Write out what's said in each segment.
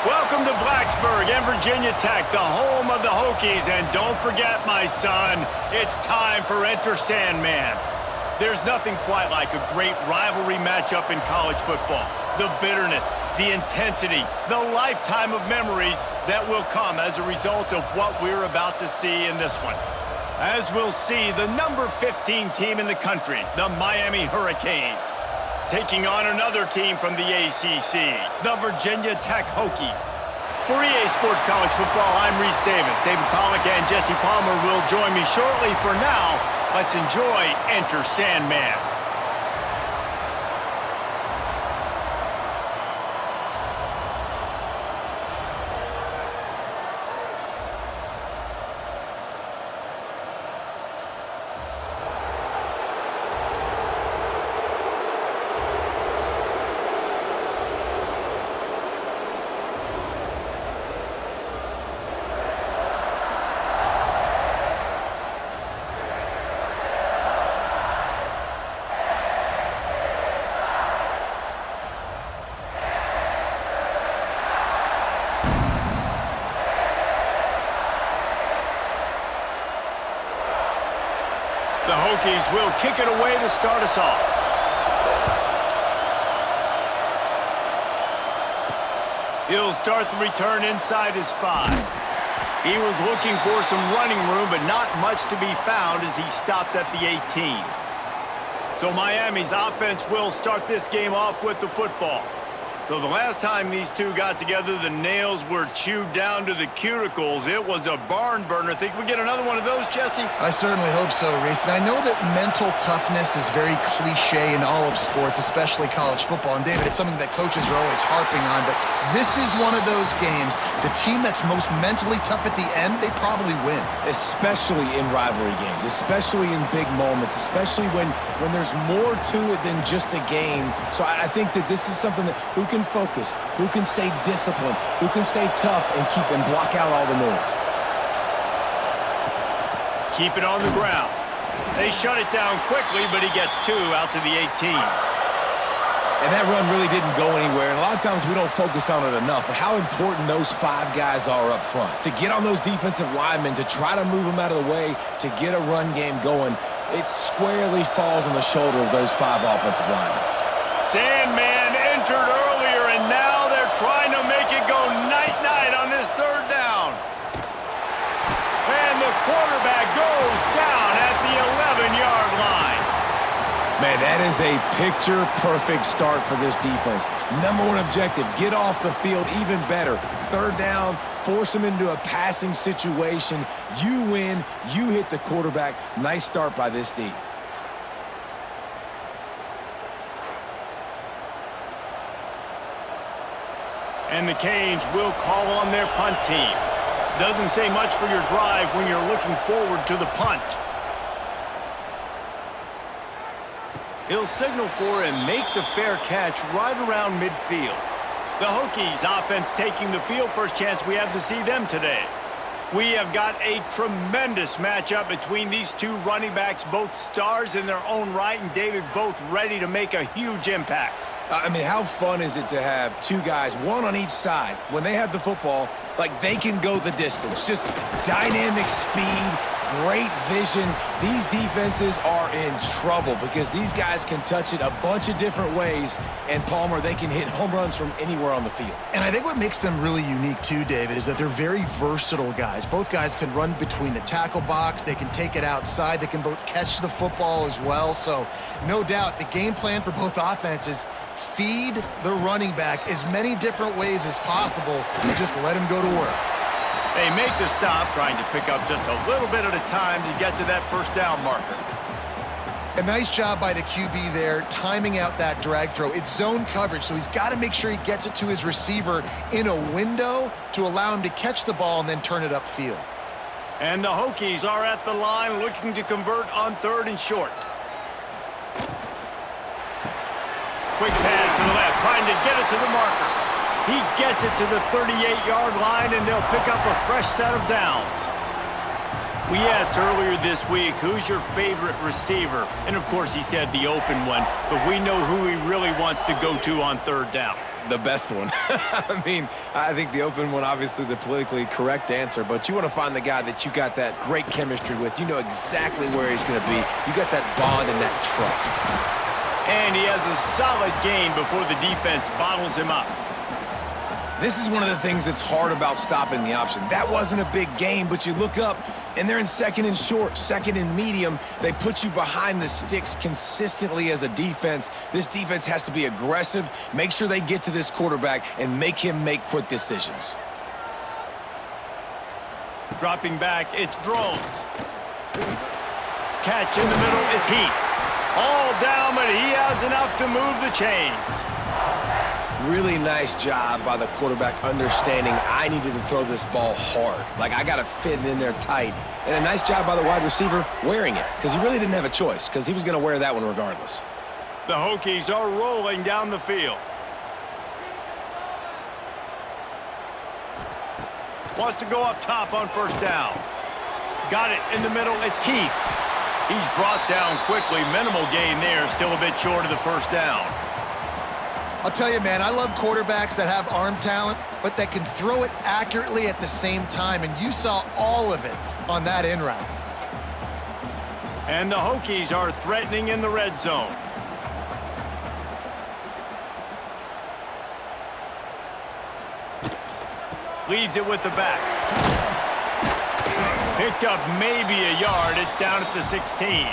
Welcome to Blacksburg and Virginia Tech, the home of the Hokies. And don't forget, my son, it's time for Enter Sandman. There's nothing quite like a great rivalry matchup in college football. The bitterness, the intensity, the lifetime of memories that will come as a result of what we're about to see in this one. As we'll see, the number 15 team in the country, the Miami Hurricanes, taking on another team from the ACC, the Virginia Tech Hokies. For EA Sports College Football, I'm Reese Davis. David Pollack and Jesse Palmer will join me shortly. For now, let's enjoy Enter Sandman. The Hokies will kick it away to start us off. He'll start the return inside his 5. He was looking for some running room, but not much to be found as he stopped at the 18. So Miami's offense will start this game off with the football. So the last time these two got together, the nails were chewed down to the cuticles. It was a barn burner. Think we get another one of those, Jesse? I certainly hope so, Reese. And I know that mental toughness is very cliche in all of sports, especially college football. And David, it's something that coaches are always harping on. But this is one of those games, the team that's most mentally tough at the end, they probably win. Especially in rivalry games, especially in big moments, especially when there's more to it than just a game. So I think that this is something that who can focus, who can stay disciplined, who can stay tough and keep and block out all the noise. Keep it on the ground. They shut it down quickly, but he gets 2 out to the 18. And that run really didn't go anywhere. And a lot of times we don't focus on it enough, but how important those 5 guys are up front. To get on those defensive linemen, to try to move them out of the way, to get a run game going, it squarely falls on the shoulder of those 5 offensive linemen. Sandman entered earlier, and now they're trying to make it go night-night on this 3rd down. And the quarterback goes down at the 11-yard line. Man, that is a picture-perfect start for this defense. Number 1 objective, get off the field even better. 3rd down, force them into a passing situation. You win, you hit the quarterback. Nice start by this D. And the Canes will call on their punt team. Doesn't say much for your drive when you're looking forward to the punt. He'll signal for and make the fair catch right around midfield. The Hokies offense taking the field. First chance we have to see them today. We have got a tremendous matchup between these 2 running backs, both stars in their own right, and David, both ready to make a huge impact. I mean, how fun is it to have 2 guys, 1 on each side, when they have the football, like they can go the distance. Just dynamic speed, great vision. These defenses are in trouble because these guys can touch it a bunch of different ways, and Palmer, they can hit home runs from anywhere on the field. And I think what makes them really unique too, David, is that they're very versatile guys. Both guys can run between the tackle box. They can take it outside. They can both catch the football as well. So no doubt the game plan for both offenses, feed the running back as many different ways as possible and just let him go to work. They make the stop, trying to pick up just a little bit at a time to get to that 1st down marker. A nice job by the QB there, timing out that drag throw. It's zone coverage, so he's got to make sure he gets it to his receiver in a window to allow him to catch the ball and then turn it upfield. And the Hokies are at the line looking to convert on 3rd and short. Quick pass to the left, trying to get it to the marker. He gets it to the 38-yard line, and they'll pick up a fresh set of downs. We asked earlier this week, who's your favorite receiver? And, of course, he said the open one, but we know who he really wants to go to on 3rd down. the best one. I mean, I think the open one, obviously the politically correct answer, but you want to find the guy that you got that great chemistry with. You know exactly where he's going to be. You got that bond and that trust. And he has a solid gain before the defense bottles him up. This is one of the things that's hard about stopping the option. That wasn't a big gain, but you look up, and they're in second and short, second and medium. They put you behind the sticks consistently as a defense. This defense has to be aggressive, make sure they get to this quarterback, and make him make quick decisions. Dropping back, it's Drones. Catch in the middle, it's Heath. All down, but he has enough to move the chains. Really nice job by the quarterback understanding I needed to throw this ball hard. Like, I got to fit it in there tight. And a nice job by the wide receiver wearing it, because he really didn't have a choice, because he was going to wear that one regardless. The Hokies are rolling down the field. Wants to go up top on first down. Got it in the middle, it's Heath. He's brought down quickly. Minimal gain there, still a bit short of the first down. I'll tell you, man, I love quarterbacks that have arm talent, but that can throw it accurately at the same time, and you saw all of it on that in route. And the Hokies are threatening in the red zone. Leaves it with the back. Picked up maybe a yard. It's down at the 16.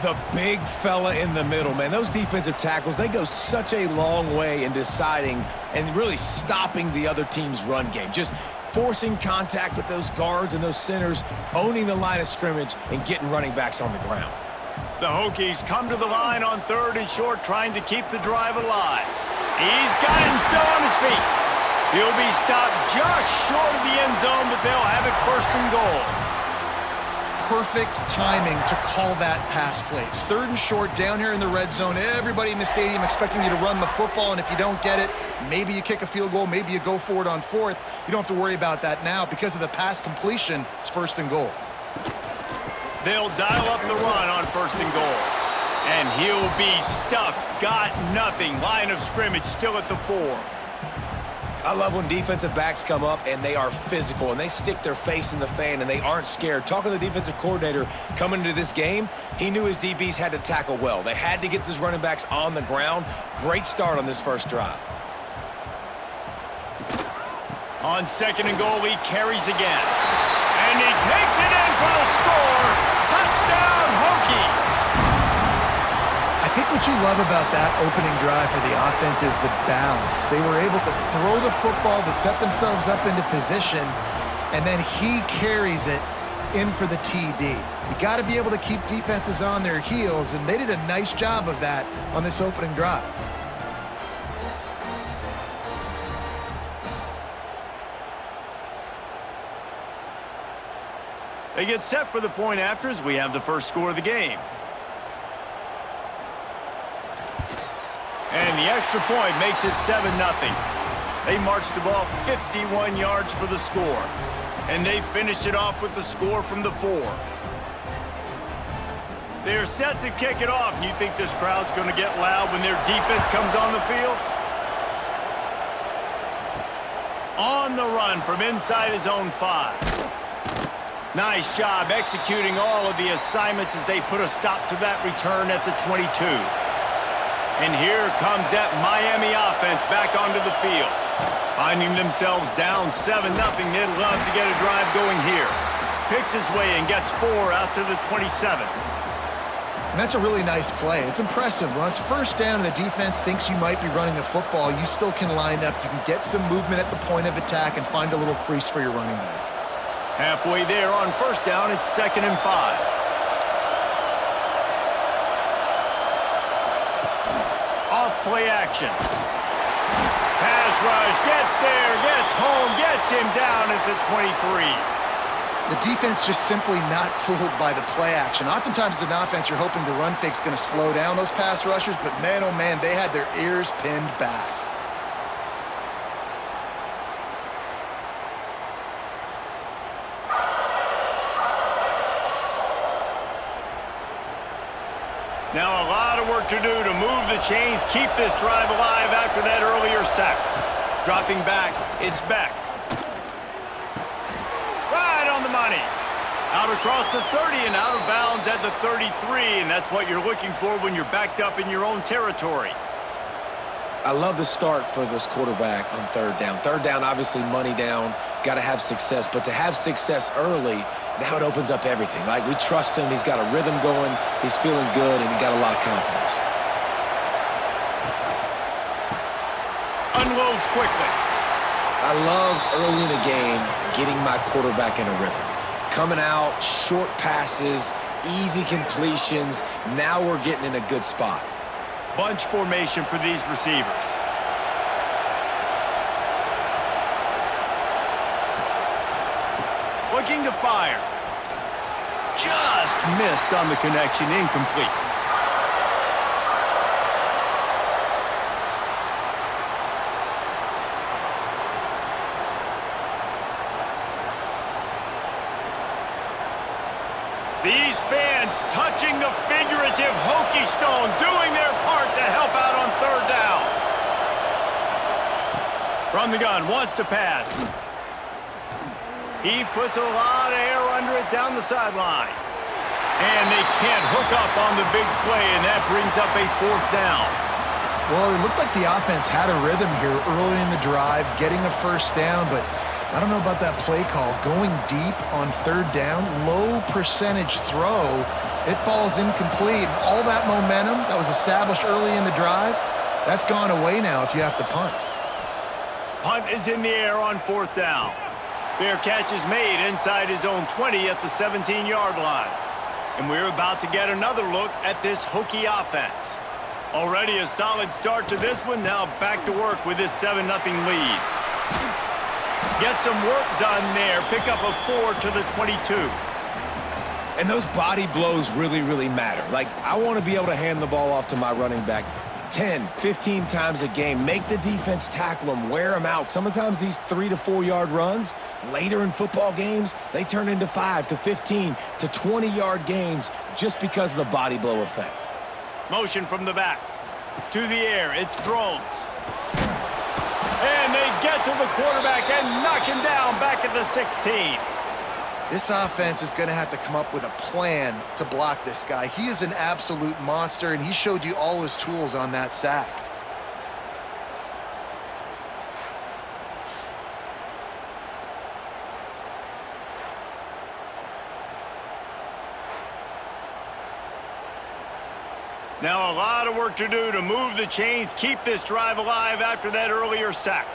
The big fella in the middle, man. Those defensive tackles, they go such a long way in deciding and really stopping the other team's run game. Just forcing contact with those guards and those centers, owning the line of scrimmage, and getting running backs on the ground. The Hokies come to the line on third and short, trying to keep the drive alive. He's got him still on his feet. He'll be stopped just short of the end zone, but they'll have it first and goal. Perfect timing to call that pass play. It's third and short down here in the red zone. Everybody in the stadium expecting you to run the football, and if you don't get it, maybe you kick a field goal, maybe you go for it on fourth. You don't have to worry about that now. Because of the pass completion, it's first and goal. They'll dial up the run on first and goal. And he'll be stuffed. Got nothing. Line of scrimmage still at the 4. I love when defensive backs come up and they are physical and they stick their face in the fan and they aren't scared. Talking to the defensive coordinator coming into this game, he knew his DBs had to tackle well. They had to get these running backs on the ground. Great start on this first drive. On second and goal, he carries again. And he takes it in for the score. Touchdown, Hokies! I think what you love about that opening drive for the offense is the balance. They were able to throw the football to set themselves up into position, and then he carries it in for the TD. You got to be able to keep defenses on their heels, and they did a nice job of that on this opening drive. They get set for the point after as we have the first score of the game. And the extra point makes it 7-0. They marched the ball 51 yards for the score. And they finished it off with the score from the 4. They're set to kick it off. And you think this crowd's going to get loud when their defense comes on the field? On the run from inside his own 5. Nice job executing all of the assignments as they put a stop to that return at the 22. And here comes that Miami offense back onto the field. Finding themselves down 7-0, they'd love to get a drive going here. Picks his way and gets 4 out to the 27. And that's a really nice play. It's impressive. When it's first down and the defense thinks you might be running the football, you still can line up. You can get some movement at the point of attack and find a little crease for your running back. Halfway there on first down, it's 2nd and 5. Off play action. Pass rush, gets there, gets home, gets him down at the 23. The defense just simply not fooled by the play action. Oftentimes as an offense, you're hoping the run fake's going to slow down those pass rushers, but man, oh man, they had their ears pinned back. Now a lot of work work to do to move the chains, keep this drive alive after that earlier sack. Dropping back, it's Beck. Right on the money. Out across the 30 and out of bounds at the 33, and that's what you're looking for when you're backed up in your own territory. I love the start for this quarterback on third down. Third down, obviously money down, got to have success. But to have success early, now it opens up everything. Like, we trust him. He's got a rhythm going. He's feeling good, and he got a lot of confidence. Unloads quickly. I love early in a game getting my quarterback in a rhythm. Coming out, short passes, easy completions. Now we're getting in a good spot. Bunch formation for these receivers. Looking to fire. Just missed on the connection, incomplete. These fans touching the figurative hokey stone, doing their part to help out on third down. From the gun, wants to pass. He puts a lot of air under it down the sideline. And they can't hook up on the big play, and that brings up a fourth down. Well, it looked like the offense had a rhythm here early in the drive, getting a first down, but I don't know about that play call. Going deep on third down, low percentage throw, it falls incomplete. And all that momentum that was established early in the drive, that's gone away now if you have to punt. Punt is in the air on fourth down. Fair catch is made inside his own 20 at the 17-yard line. And we're about to get another look at this hokey offense. Already a solid start to this one. Now back to work with this 7-0 lead. Get some work done there. Pick up a 4 to the 22. And those body blows really, really matter. Like, I want to be able to hand the ball off to my running back 10, 15 times a game. Make the defense tackle them, wear them out. Sometimes these 3 to 4 yard runs, later in football games, they turn into 5 to 15 to 20 yard gains just because of the body blow effect. Motion from the back. To the air, it's Drones. And they get to the quarterback and knock him down back at the 16. This offense is going to have to come up with a plan to block this guy. He is an absolute monster, and he showed you all his tools on that sack. Now a lot of work to do to move the chains, keep this drive alive after that earlier sack.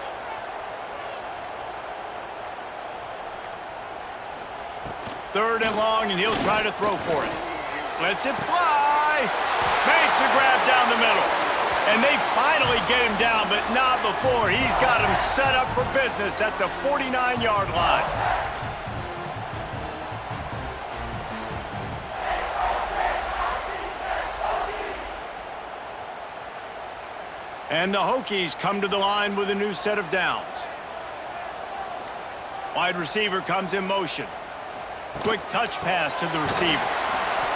Third and long, and he'll try to throw for it. Lets it fly. Makes the grab down the middle. And they finally get him down, but not before. He's got him set up for business at the 49-yard line. And the Hokies come to the line with a new set of downs. Wide receiver comes in motion. Quick touch pass to the receiver.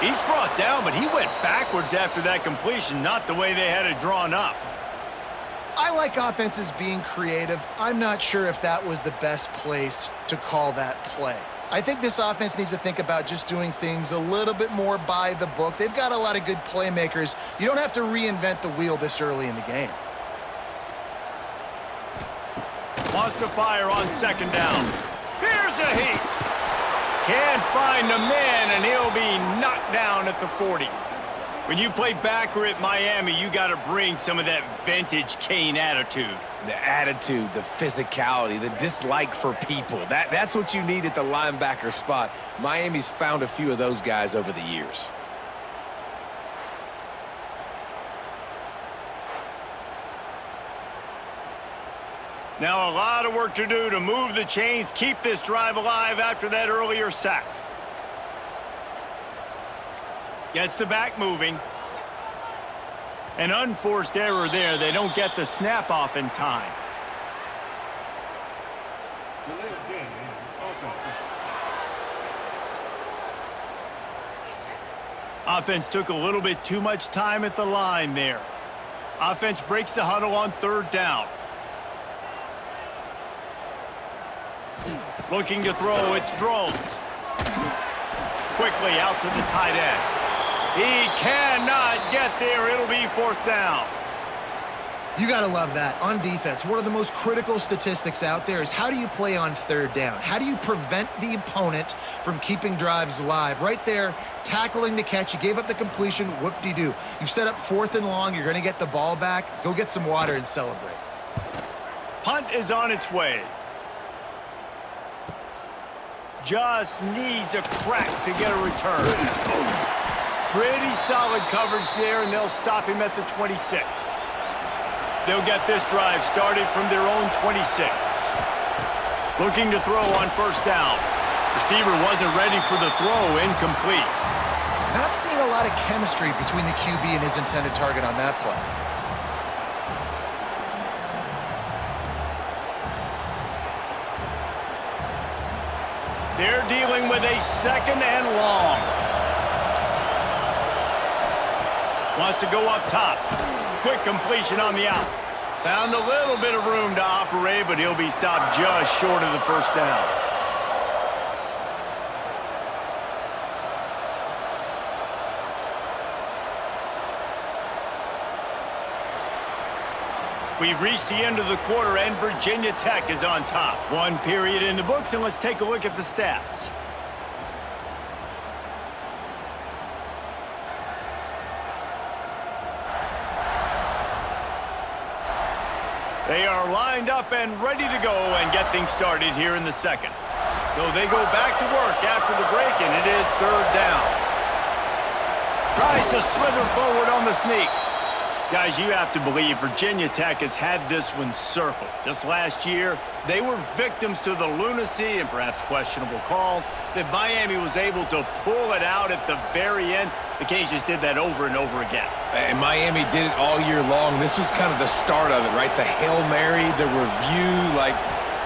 He's brought down, but he went backwards after that completion, not the way they had it drawn up. I like offenses being creative. I'm not sure if that was the best place to call that play. I think this offense needs to think about just doing things a little bit more by the book. They've got a lot of good playmakers. You don't have to reinvent the wheel this early in the game. Wants to fire on second down. Here's a heat. Can't find the man, and he'll be knocked down at the 40. When you play backer at Miami, you got to bring some of that vintage Kane attitude. The attitude, the physicality, the dislike for people. That's what you need at the linebacker spot. Miami's found a few of those guys over the years. Now a lot of work to do to move the chains, keep this drive alive after that earlier sack. Gets the back moving. An unforced error there. They don't get the snap off in time. Offense took a little bit too much time at the line there. Offense breaks the huddle on third down. Looking to throw, it's Drones. Quickly out to the tight end. He cannot get there. It'll be fourth down. You got to love that. On defense, one of the most critical statistics out there is how do you play on third down? How do you prevent the opponent from keeping drives alive? Right there, tackling the catch. You gave up the completion. Whoop-de-doo. You've set up fourth and long. You're going to get the ball back. Go get some water and celebrate. Punt is on its way. Just needs a crack to get a return. Pretty solid coverage there, and they'll stop him at the 26. They'll get this drive started from their own 26. Looking to throw on first down. Receiver wasn't ready for the throw, incomplete. Not seeing a lot of chemistry between the QB and his intended target on that play. They're dealing with a second and long. Wants to go up top. Quick completion on the out. Found a little bit of room to operate, but he'll be stopped just short of the first down. We've reached the end of the quarter, and Virginia Tech is on top. One period in the books, and let's take a look at the stats. They are lined up and ready to go and get things started here in the second. So they go back to work after the break, and it is third down. Tries to slither forward on the sneak. Guys, you have to believe Virginia Tech has had this one circled. Just last year, they were victims to the lunacy and perhaps questionable calls that Miami was able to pull it out at the very end. The Cajuns did that over and over again. And Miami did it all year long. This was kind of the start of it, right? The Hail Mary, the review, like,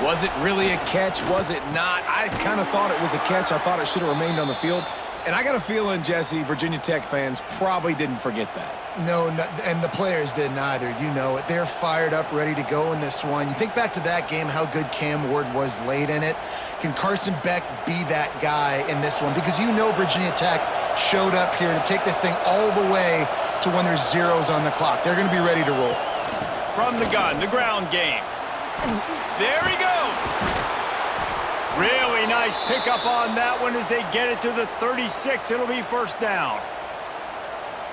was it really a catch? Was it not? I kind of thought it was a catch. I thought it should have remained on the field. And I got a feeling, Jesse, Virginia Tech fans probably didn't forget that. No, and the players didn't either. You know it. They're fired up, ready to go in this one. You think back to that game, how good Cam Ward was late in it. Can Carson Beck be that guy in this one? Because you know Virginia Tech showed up here to take this thing all the way to when there's zeros on the clock. They're going to be ready to roll. From the gun, the ground game. There he goes. Really nice pickup on that one as they get it to the 36. It'll be first down.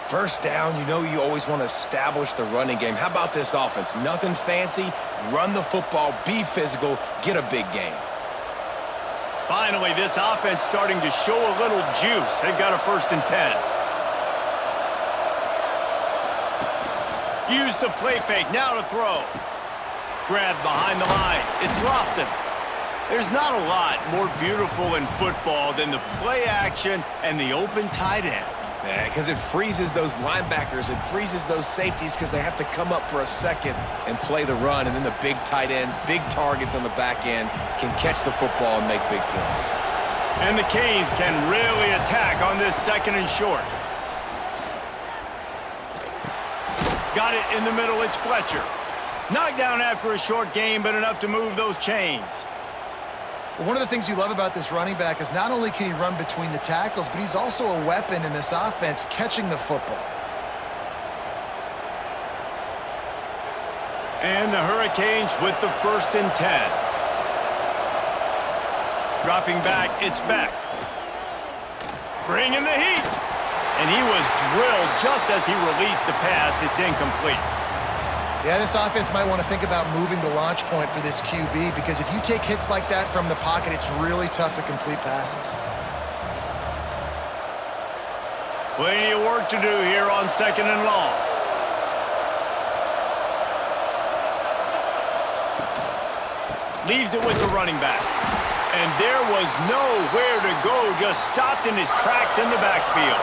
First down, you know you always want to establish the running game. How about this offense? Nothing fancy. Run the football, be physical, get a big gain. Finally, this offense starting to show a little juice. They've got a 1st and 10. Use the play fake, now to throw. Grab behind the line. It's Lofton. There's not a lot more beautiful in football than the play action and the open tight end. Yeah, because it freezes those linebackers. It freezes those safeties because they have to come up for a second and play the run. And then the big tight ends, big targets on the back end can catch the football and make big plays. And the Canes can really attack on this 2nd and short. Got it in the middle. It's Fletcher. Knocked down after a short game, but enough to move those chains. Well, one of the things you love about this running back is not only can he run between the tackles, but he's also a weapon in this offense catching the football. And the Hurricanes with the 1st and 10. Dropping back, it's Beck. Bringing the heat. And he was drilled just as he released the pass. It's incomplete. Yeah, this offense might want to think about moving the launch point for this QB because if you take hits like that from the pocket, it's really tough to complete passes. Plenty of work to do here on 2nd and long. Leaves it with the running back. And there was nowhere to go, just stopped in his tracks in the backfield.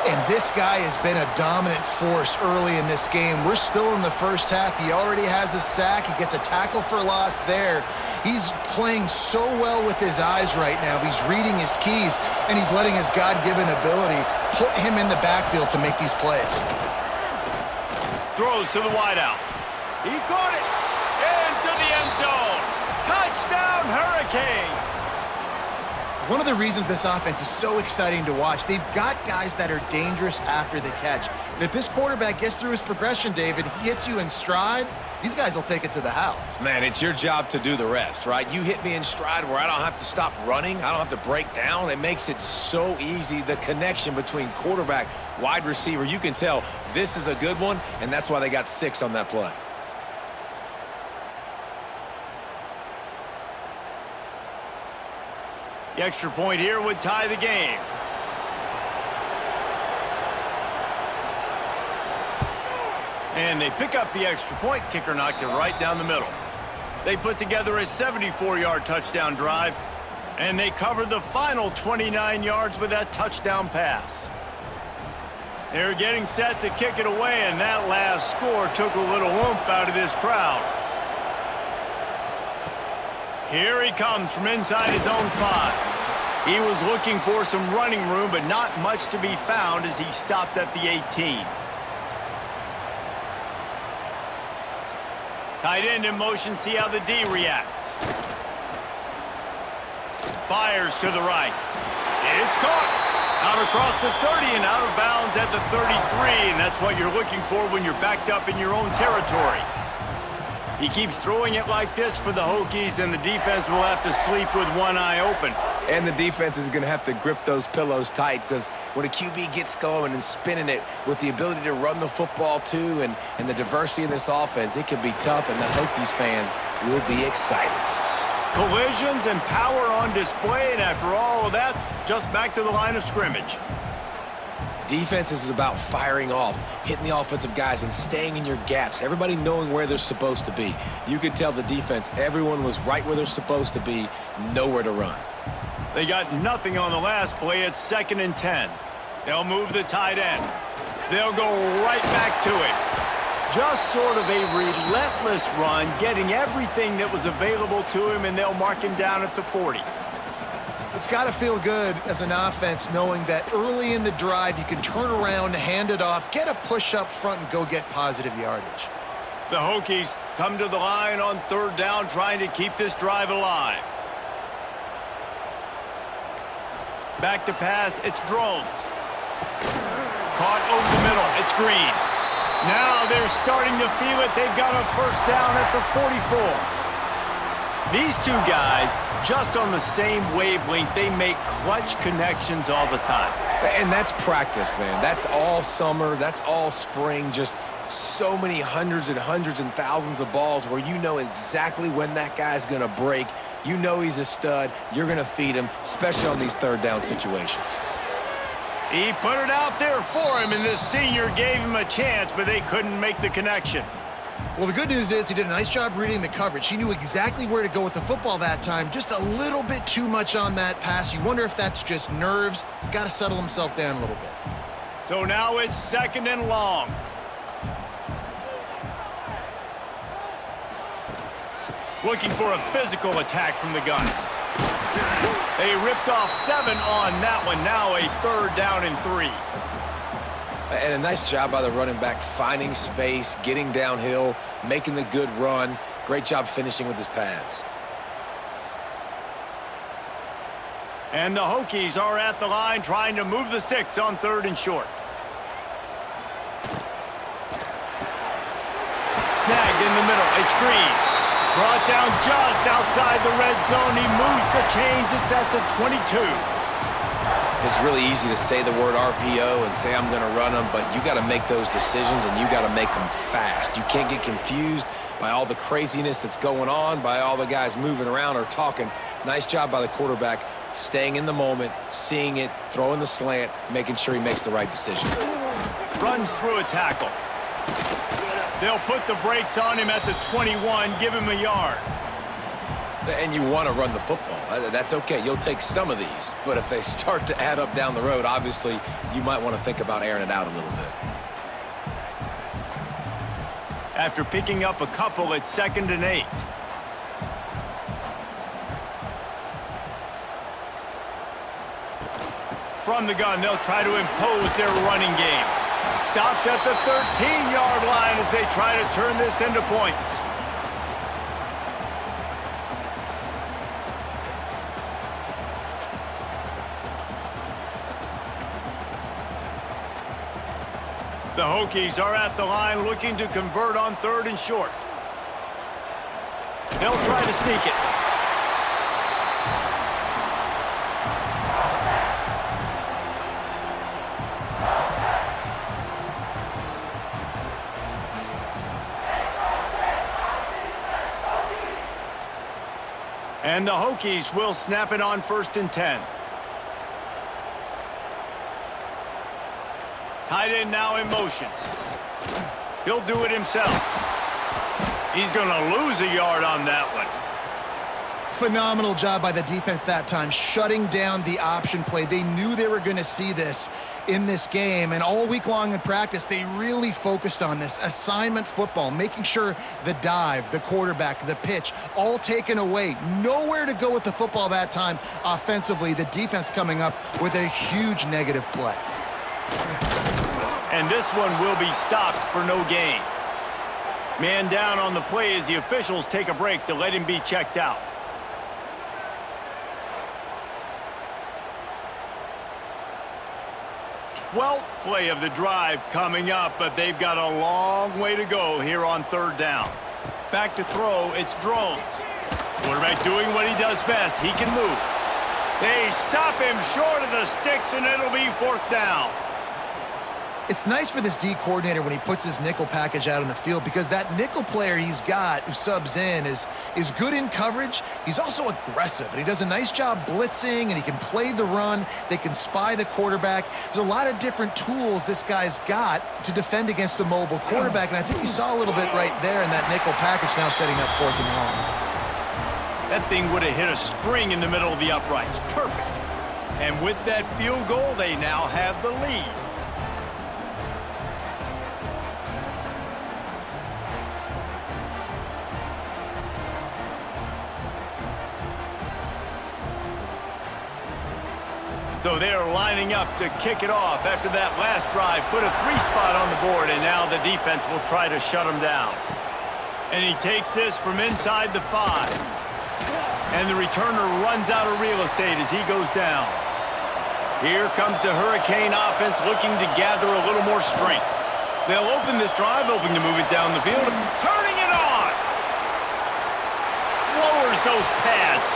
And this guy has been a dominant force early in this game. We're still in the first half. He already has a sack. He gets a tackle for loss there. He's playing so well with his eyes right now. He's reading his keys, and he's letting his God-given ability put him in the backfield to make these plays. Throws to the wideout. He caught it into the end zone. Touchdown, Hurricanes. One of the reasons this offense is so exciting to watch, they've got guys that are dangerous after the catch. And if this quarterback gets through his progression, David, he hits you in stride, these guys will take it to the house. Man, it's your job to do the rest, right? You hit me in stride where I don't have to stop running. I don't have to break down. It makes it so easy, the connection between quarterback, wide receiver. You can tell this is a good one, and that's why they got 6 on that play. The extra point here would tie the game. And they pick up the extra point. Kicker knocked it right down the middle. They put together a 74-yard touchdown drive, and they covered the final 29 yards with that touchdown pass. They're getting set to kick it away, and that last score took a little oomph out of this crowd. Here he comes from inside his own 5. He was looking for some running room, but not much to be found as he stopped at the 18. Tight end in motion, see how the D reacts. Fires to the right. It's caught. Out across the 30 and out of bounds at the 33, and that's what you're looking for when you're backed up in your own territory. He keeps throwing it like this for the Hokies, and the defense will have to sleep with one eye open. And the defense is going to have to grip those pillows tight, because when a QB gets going and spinning it with the ability to run the football too and the diversity of this offense, it can be tough, and the Hokies fans will be excited. Collisions and power on display, and after all of that, just back to the line of scrimmage. Defense is about firing off, hitting the offensive guys, and staying in your gaps. Everybody knowing where they're supposed to be. You could tell the defense, everyone was right where they're supposed to be, nowhere to run. They got nothing on the last play. It's 2nd and 10. They'll move the tight end. They'll go right back to it. Just sort of a relentless run, getting everything that was available to him, and they'll mark him down at the 40. It's got to feel good as an offense knowing that early in the drive you can turn around, hand it off, get a push up front, and go get positive yardage. The Hokies come to the line on 3rd down, trying to keep this drive alive. Back to pass, it's Drones. Caught over the middle, it's Green. Now they're starting to feel it. They've got a 1st down at the 44. These two guys, just on the same wavelength, they make clutch connections all the time. And that's practice, man. That's all summer. That's all spring. Just so many hundreds and thousands of balls where you know exactly when that guy's going to break. You know he's a stud. You're going to feed him, especially on these 3rd down situations. He put it out there for him, and this senior gave him a chance, but they couldn't make the connection. Well, the good news is he did a nice job reading the coverage. He knew exactly where to go with the football that time. Just a little bit too much on that pass. You wonder if that's just nerves. He's got to settle himself down a little bit. So now it's 2nd and long. Looking for a physical attack from the gun. They ripped off 7 on that one. Now a 3rd down and 3. And a nice job by the running back, finding space, getting downhill, making the good run. Great job finishing with his pads. And the Hokies are at the line trying to move the sticks on 3rd and short. Snagged in the middle. It's Green. Brought down just outside the red zone. He moves the chains. It's at the 22. It's really easy to say the word RPO and say I'm going to run them, but you got to make those decisions, and you got to make them fast. You can't get confused by all the craziness that's going on, by all the guys moving around or talking. Nice job by the quarterback, staying in the moment, seeing it, throwing the slant, making sure he makes the right decision. Runs through a tackle. They'll put the brakes on him at the 21, give him a yard. And you want to run the football. That's okay. You'll take some of these. But if they start to add up down the road, obviously, you might want to think about airing it out a little bit. After picking up a couple, it's 2nd and 8. From the gun, they'll try to impose their running game. Stopped at the 13-yard line as they try to turn this into points. The Hokies are at the line looking to convert on 3rd and short. They'll try to sneak it. And the Hokies will snap it on 1st and 10. Tight end now in motion. He'll do it himself. He's going to lose a yard on that one. Phenomenal job by the defense that time, shutting down the option play. They knew they were going to see this in this game, and all week long in practice, they really focused on this assignment football, making sure the dive, the quarterback, the pitch, all taken away. Nowhere to go with the football that time offensively. The defense coming up with a huge negative play. And this one will be stopped for no gain. Man down on the play as the officials take a break to let him be checked out. Twelfth play of the drive coming up, but they've got a long way to go here on 3rd down. Back to throw, it's Drones. Quarterback doing what he does best. He can move. They stop him short of the sticks, and it'll be 4th down. It's nice for this D coordinator when he puts his nickel package out on the field, because that nickel player he's got who subs in is good in coverage. He's also aggressive, and he does a nice job blitzing, and he can play the run. They can spy the quarterback. There's a lot of different tools this guy's got to defend against a mobile quarterback, and I think you saw a little bit right there in that nickel package now setting up 4th and long. That thing would have hit a string in the middle of the uprights. Perfect. And with that field goal, they now have the lead. So they're lining up to kick it off after that last drive. Put a 3-spot on the board, and now the defense will try to shut him down. And he takes this from inside the 5. And the returner runs out of real estate as he goes down. Here comes the Hurricane offense looking to gather a little more strength. They'll open this drive, hoping to move it down the field. Turning it on! Lowers those pads.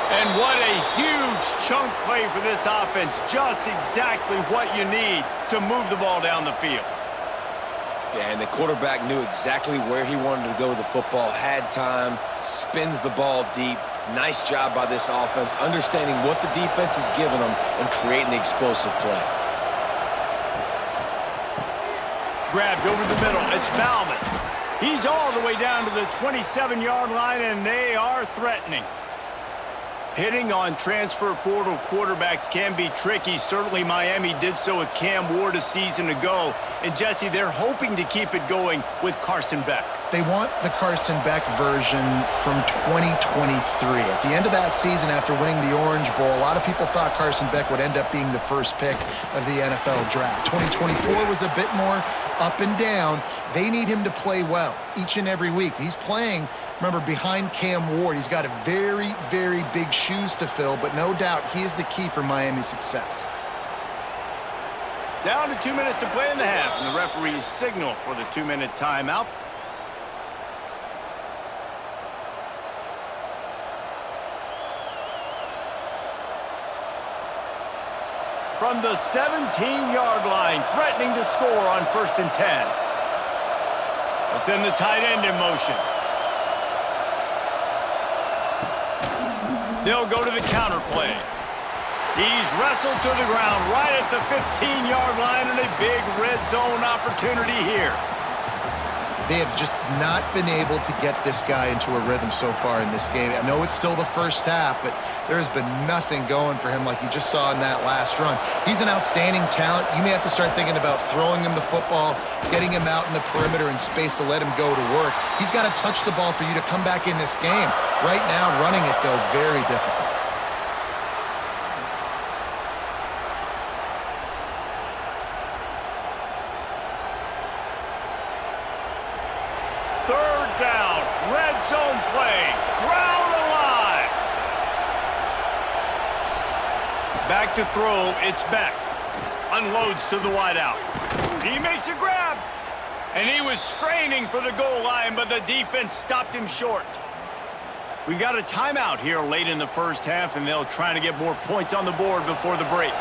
And what a huge chunk play for this offense. Just exactly what you need to move the ball down the field. Yeah, and the quarterback knew exactly where he wanted to go with the football, had time, spins the ball deep. Nice job by this offense, understanding what the defense is giving them and creating the explosive play. Grabbed over the middle. It's Bauman. He's all the way down to the 27-yard line, and they are threatening. Hitting on transfer portal quarterbacks can be tricky. Certainly Miami did so with Cam Ward a season ago. And Jesse, they're hoping to keep it going with Carson Beck. They want the Carson Beck version from 2023. At the end of that season, after winning the Orange Bowl, a lot of people thought Carson Beck would end up being the first pick of the NFL draft. 2024 was a bit more up and down. They need him to play well each and every week. He's playing, remember, behind Cam Ward. He's got a very, very big shoes to fill, but no doubt he is the key for Miami's success. Down to 2 minutes to play in the half, and the referees signal for the 2-minute timeout. From the 17-yard line, threatening to score on 1st and 10. They'll send the tight end in motion. They'll go to the counter play. He's wrestled to the ground right at the 15-yard line, and a big red zone opportunity here. They have just not been able to get this guy into a rhythm so far in this game. I know it's still the first half, but there's been nothing going for him like you just saw in that last run. He's an outstanding talent. You may have to start thinking about throwing him the football, getting him out in the perimeter in space to let him go to work. He's got to touch the ball for you to come back in this game. Right now, running it, though, very difficult. Third down, red zone play, crowd alive. Back to throw, it's Beck. Unloads to the wideout. He makes a grab. And he was straining for the goal line, but the defense stopped him short. We got a timeout here late in the first half, and they'll try to get more points on the board before the break.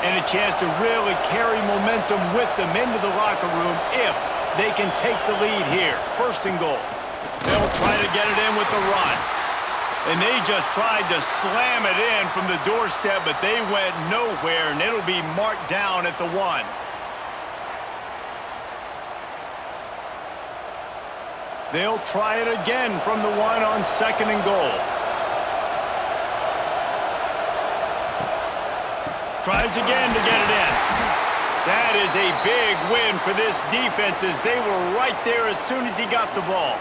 And a chance to really carry momentum with them into the locker room if they can take the lead here. First and goal. They'll try to get it in with the run. And they just tried to slam it in from the doorstep, but they went nowhere, and it'll be marked down at the 1. They'll try it again from the 1 on second and goal. Tries again to get it in. That is a big win for this defense as they were right there as soon as he got the ball.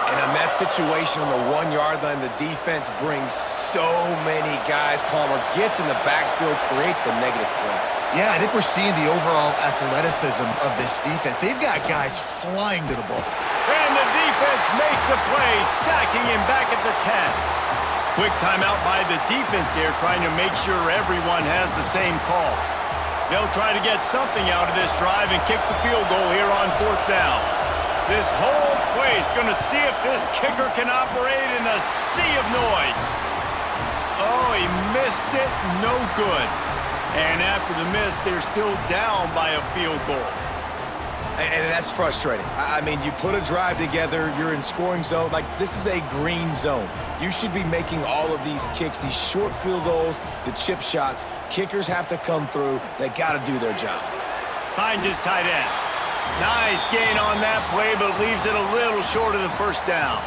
And on that situation on the 1-yard line, the defense brings so many guys. Palmer gets in the backfield, creates the negative play. Yeah, I think we're seeing the overall athleticism of this defense. They've got guys flying to the ball. And the defense makes a play, sacking him back at the 10. Quick timeout by the defense there, trying to make sure everyone has the same call. They'll try to get something out of this drive and kick the field goal here on 4th down. This whole place going to see if this kicker can operate in the sea of noise. Oh, he missed it. No good. And after the miss, they're still down by a field goal. And that's frustrating. I mean, you put a drive together, you're in scoring zone. Like, this is a green zone. You should be making all of these kicks, these short field goals, the chip shots. Kickers have to come through. They got to do their job. Finds his tight end. Nice gain on that play, but leaves it a little short of the first down.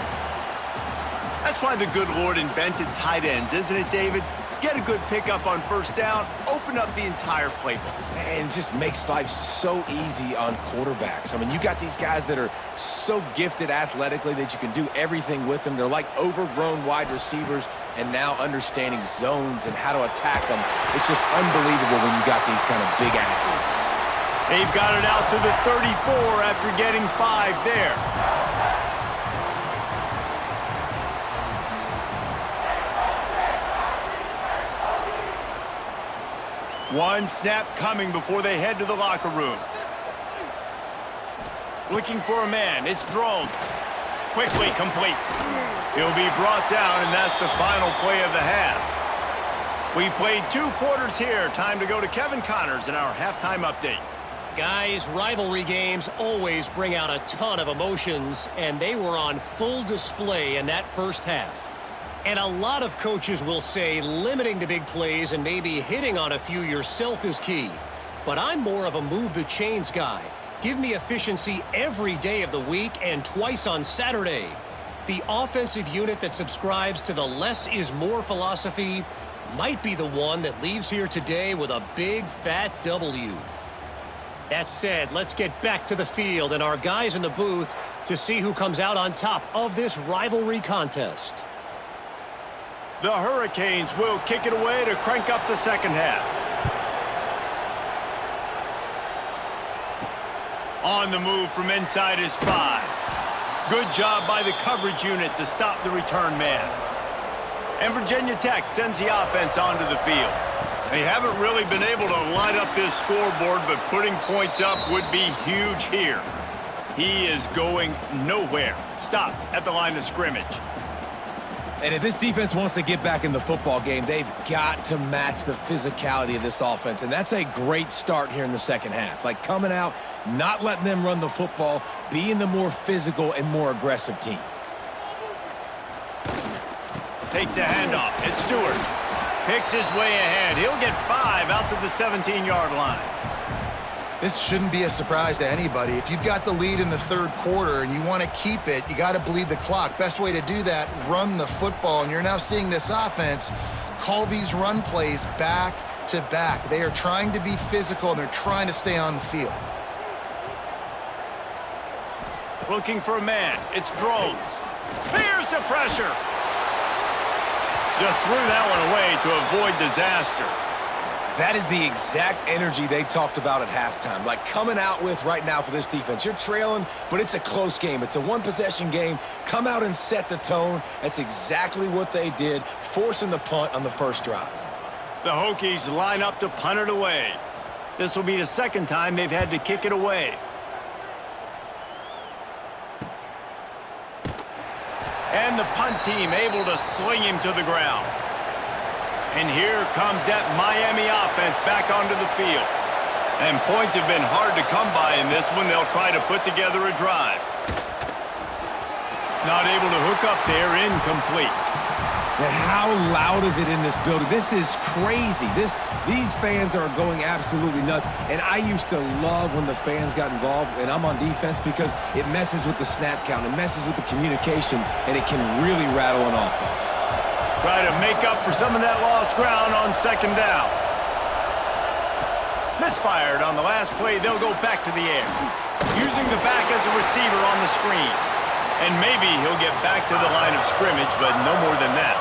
That's why the good Lord invented tight ends, isn't it, David? Get a good pickup on first down, open up the entire playbook. And it just makes life so easy on quarterbacks. I mean, you got these guys that are so gifted athletically that you can do everything with them. They're like overgrown wide receivers, and now understanding zones and how to attack them. It's just unbelievable when you got these kind of big athletes. They've got it out to the 34 after getting 5 there. One snap coming before they head to the locker room. Looking for a man. It's Drones. Quickly complete. He'll be brought down, and that's the final play of the half. We've played 2 quarters here. Time to go to Kevin Connors in our halftime update. Guys, rivalry games always bring out a ton of emotions, and they were on full display in that first half. And a lot of coaches will say limiting the big plays and maybe hitting on a few yourself is key. But I'm more of a move the chains guy. Give me efficiency every day of the week and twice on Saturday. The offensive unit that subscribes to the less is more philosophy might be the one that leaves here today with a big fat W. That said, let's get back to the field and our guys in the booth to see who comes out on top of this rivalry contest. The Hurricanes will kick it away to crank up the second half. On the move from inside is 5. Good job by the coverage unit to stop the return man. And Virginia Tech sends the offense onto the field. They haven't really been able to light up this scoreboard, but putting points up would be huge here. He is going nowhere. Stop at the line of scrimmage. And if this defense wants to get back in the football game, they've got to match the physicality of this offense. And that's a great start here in the second half. Like coming out, not letting them run the football, being the more physical and more aggressive team. Takes the handoff. It's Stewart. Picks his way ahead. He'll get 5 out to the 17-yard line. This shouldn't be a surprise to anybody. If you've got the lead in the third quarter and you want to keep it, you got to bleed the clock. Best way to do that, run the football. And you're now seeing this offense call these run plays back to back. They are trying to be physical, and they're trying to stay on the field. Looking for a man. It's Drones. Here's the pressure. Just threw that one away to avoid disaster. That is the exact energy they talked about at halftime, like coming out with right now for this defense. You're trailing, but it's a close game. It's a one-possession game. Come out and set the tone. That's exactly what they did, forcing the punt on the first drive. The Hokies line up to punt it away. This will be the second time they've had to kick it away. And the punt team able to sling him to the ground. And here comes that Miami offense back onto the field. And points have been hard to come by in this one. They'll try to put together a drive. Not able to hook up there, incomplete. And how loud is it in this building? This is crazy. These fans are going absolutely nuts. And I used to love when the fans got involved, and I'm on defense, because it messes with the snap count, it messes with the communication, and it can really rattle an offense. Try to make up for some of that lost ground on second down. Misfired on the last play. They'll go back to the air. Using the back as a receiver on the screen. And maybe he'll get back to the line of scrimmage, but no more than that.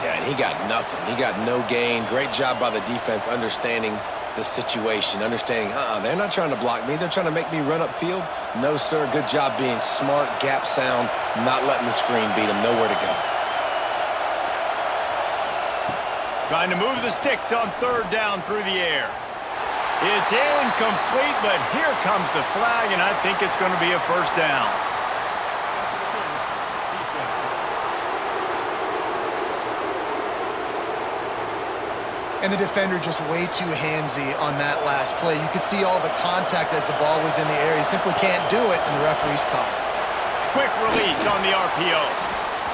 Yeah, and he got nothing. He got no gain. Great job by the defense understanding the situation, understanding, they're not trying to block me. They're trying to make me run upfield. No, sir. Good job being smart, gap sound, not letting the screen beat him. Nowhere to go. Trying to move the sticks on third down through the air. It's incomplete, but here comes the flag, and I think it's going to be a first down. And the defender just way too handsy on that last play. You could see all the contact as the ball was in the air. He simply can't do it, and the referee's caught. Quick release on the RPO.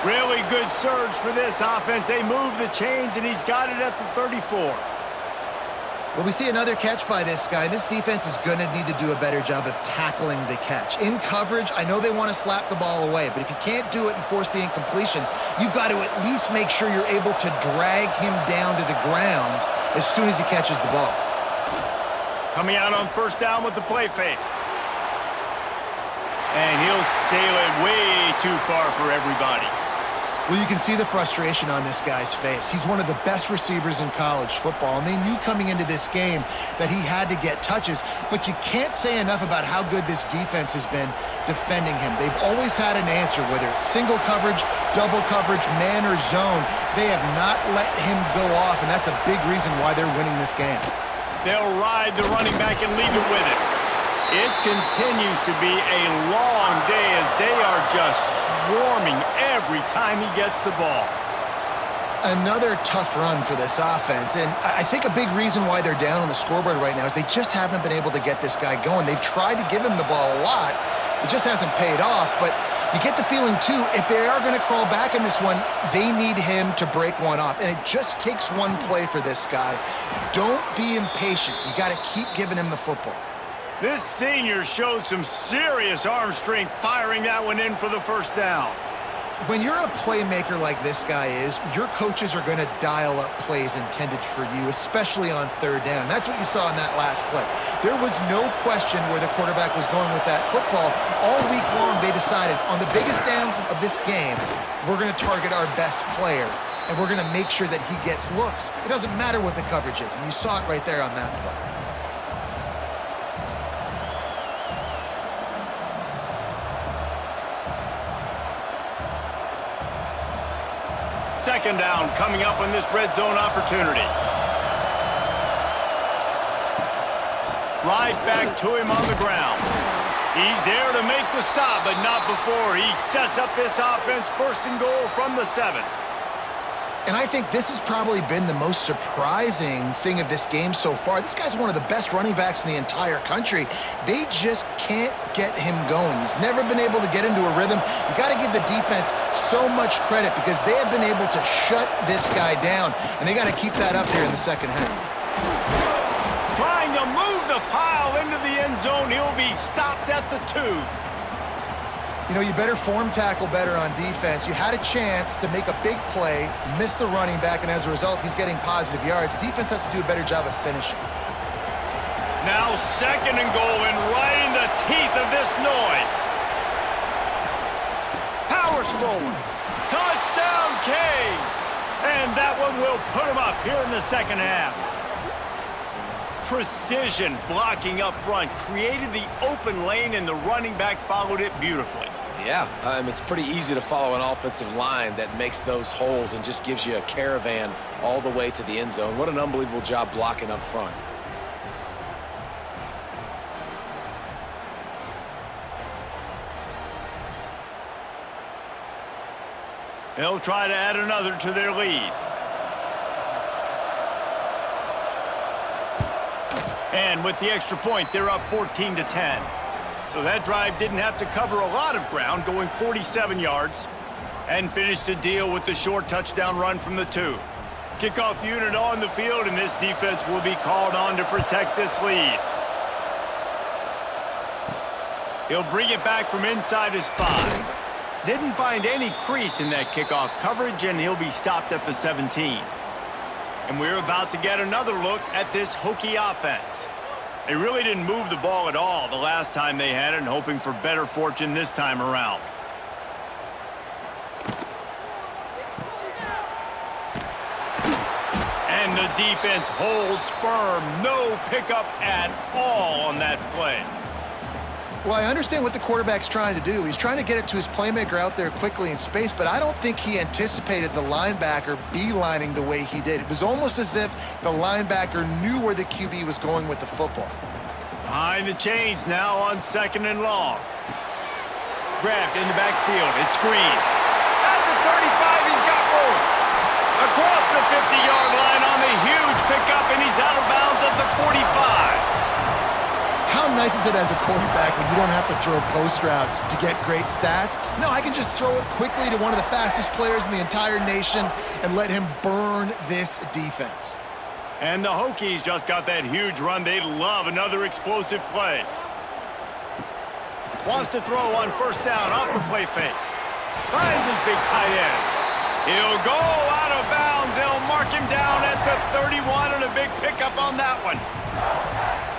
Really good surge for this offense. They move the chains, and he's got it at the 34. Well, we see another catch by this guy. This defense is going to need to do a better job of tackling the catch. In coverage, I know they want to slap the ball away, but if you can't do it and force the incompletion, you've got to at least make sure you're able to drag him down to the ground as soon as he catches the ball. Coming out on first down with the play fake. And he'll sail it way too far for everybody. Well, you can see the frustration on this guy's face. He's one of the best receivers in college football, and they knew coming into this game that he had to get touches, but you can't say enough about how good this defense has been defending him. They've always had an answer, whether it's single coverage, double coverage, man or zone. They have not let him go off, and that's a big reason why they're winning this game. They'll ride the running back and leave it with him. It continues to be a long day as they are just swarming every time he gets the ball. Another tough run for this offense, and I think a big reason why they're down on the scoreboard right now is they just haven't been able to get this guy going. They've tried to give him the ball a lot. It just hasn't paid off, but you get the feeling, too, if they are going to crawl back in this one, they need him to break one off, and it just takes one play for this guy. Don't be impatient. You got to keep giving him the football. This senior showed some serious arm strength firing that one in for the first down. When you're a playmaker like this guy is, your coaches are going to dial up plays intended for you, especially on third down. That's what you saw in that last play. There was no question where the quarterback was going with that football. All week long, they decided on the biggest downs of this game, we're going to target our best player, and we're going to make sure that he gets looks. It doesn't matter what the coverage is, and you saw it right there on that play. Second down coming up on this red zone opportunity. Right back to him on the ground. He's there to make the stop, but not before he sets up this offense first and goal from the 7. And I think this has probably been the most surprising thing of this game so far. This guy's one of the best running backs in the entire country. They just can't get him going. He's never been able to get into a rhythm. You got to give the defense so much credit because they have been able to shut this guy down, and they got to keep that up here in the second half. Trying to move the pile into the end zone. He'll be stopped at the 2. You know, you better form tackle better on defense. You had a chance to make a big play, miss the running back, and as a result, he's getting positive yards. Defense has to do a better job of finishing. Now 2nd and goal, and right in the teeth of this noise. Powers forward. Touchdown, Canes! And that one will put him up here in the second half. Precision blocking up front created the open lane, and the running back followed it beautifully. Yeah, it's pretty easy to follow an offensive line that makes those holes and just gives you a caravan all the way to the end zone. What an unbelievable job blocking up front. They'll try to add another to their lead. And with the extra point, they're up 14-10. So that drive didn't have to cover a lot of ground, going 47 yards, and finished the deal with the short touchdown run from the 2. Kickoff unit on the field, and this defense will be called on to protect this lead. He'll bring it back from inside his 5. Didn't find any crease in that kickoff coverage, and he'll be stopped at the 17. And we're about to get another look at this Hokie offense. They really didn't move the ball at all the last time they had it, and hoping for better fortune this time around. And the defense holds firm. No pickup at all on that play. Well, I understand what the quarterback's trying to do. He's trying to get it to his playmaker out there quickly in space, but I don't think he anticipated the linebacker beelining the way he did. It was almost as if the linebacker knew where the QB was going with the football. Behind the chains now on 2nd and long. Grabbed in the backfield. It's Green. At the 35, he's got room. Across the 50-yard line on the huge pickup, and he's out of bounds at the 45. How nice is it as a quarterback when you don't have to throw post routes to get great stats? No, I can just throw it quickly to one of the fastest players in the entire nation and let him burn this defense. And the Hokies just got that huge run. They'd love another explosive play. Wants to throw on 1st down off the play fake. Finds his big tight end. He'll go out of bounds. They'll mark him down at the 31, and a big pickup on that one.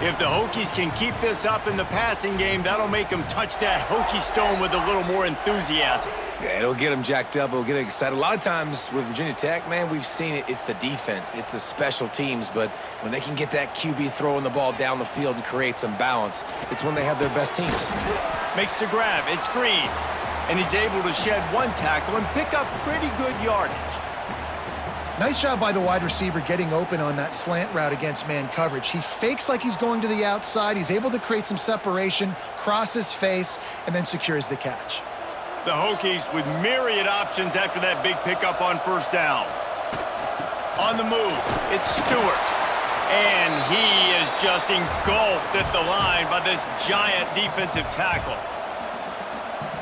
If the Hokies can keep this up in the passing game, that'll make them touch that Hokie stone with a little more enthusiasm. Yeah, it'll get them jacked up. It'll get them excited. A lot of times with Virginia Tech, man, we've seen it. It's the defense. It's the special teams. But when they can get that QB throwing the ball down the field and create some balance, it's when they have their best teams. Makes the grab. It's Green. And he's able to shed 1 tackle and pick up pretty good yardage. Nice job by the wide receiver getting open on that slant route against man coverage. He fakes like he's going to the outside. He's able to create some separation, cross his face, and then secures the catch. The Hokies with myriad options after that big pickup on 1st down. On the move, it's Stewart. And he is just engulfed at the line by this giant defensive tackle.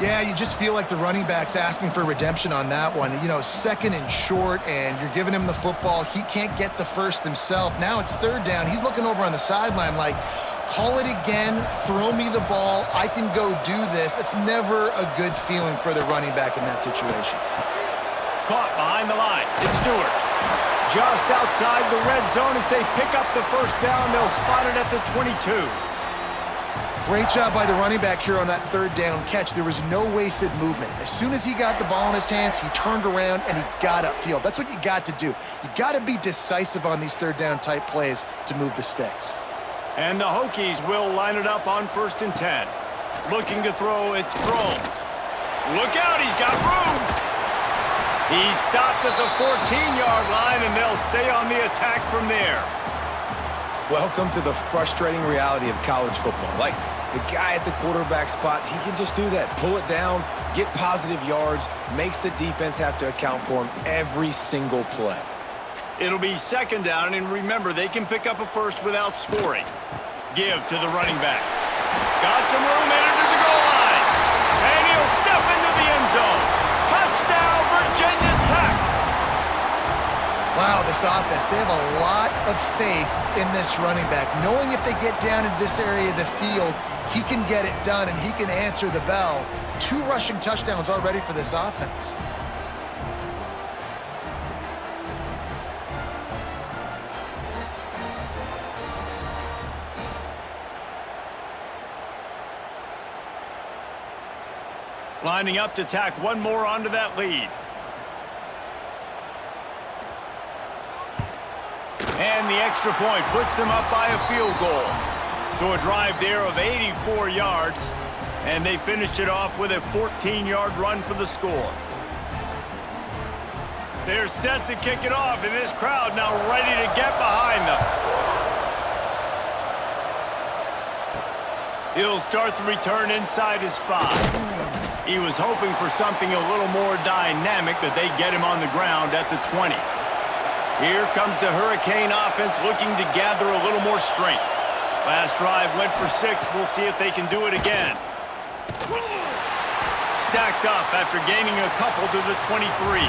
Yeah, you just feel like the running back's asking for redemption on that one. You know, 2nd and short, and you're giving him the football. He can't get the 1st himself. Now it's 3rd down. He's looking over on the sideline like, call it again, throw me the ball, I can go do this. It's never a good feeling for the running back in that situation. Caught behind the line. It's Stewart. Just outside the red zone as they pick up the 1st down. They'll spot it at the 22. Great job by the running back here on that 3rd down catch. There was no wasted movement. As soon as he got the ball in his hands, he turned around and he got upfield. That's what you got to do. You got to be decisive on these 3rd down type plays to move the sticks. And the Hokies will line it up on 1st and 10. Looking to throw, it's Thrones. Look out, he's got room. He's stopped at the 14-yard line, and they'll stay on the attack from there. Welcome to the frustrating reality of college football. Like, the guy at the quarterback spot, he can just do that. Pull it down, get positive yards, makes the defense have to account for him every single play. It'll be 2nd down, and remember, they can pick up a 1st without scoring. Give to the running back. Got some room entered to the goal line. And he'll step into the end zone. Touchdown, Virginia Tech. Wow, this offense. They have a lot of faith in this running back, knowing if they get down in this area of the field, he can get it done and he can answer the bell. 2 rushing touchdowns already for this offense. Lining up to tack one more onto that lead. And the extra point puts them up by a field goal. So a drive there of 84 yards, and they finished it off with a 14-yard run for the score. They're set to kick it off, and this crowd now ready to get behind them. He'll start the return inside his 5. He was hoping for something a little more dynamic, but they get him on the ground at the 20. Here comes the Hurricane offense looking to gather a little more strength. Last drive went for 6. We'll see if they can do it again. Stacked up after gaining a couple to the 23.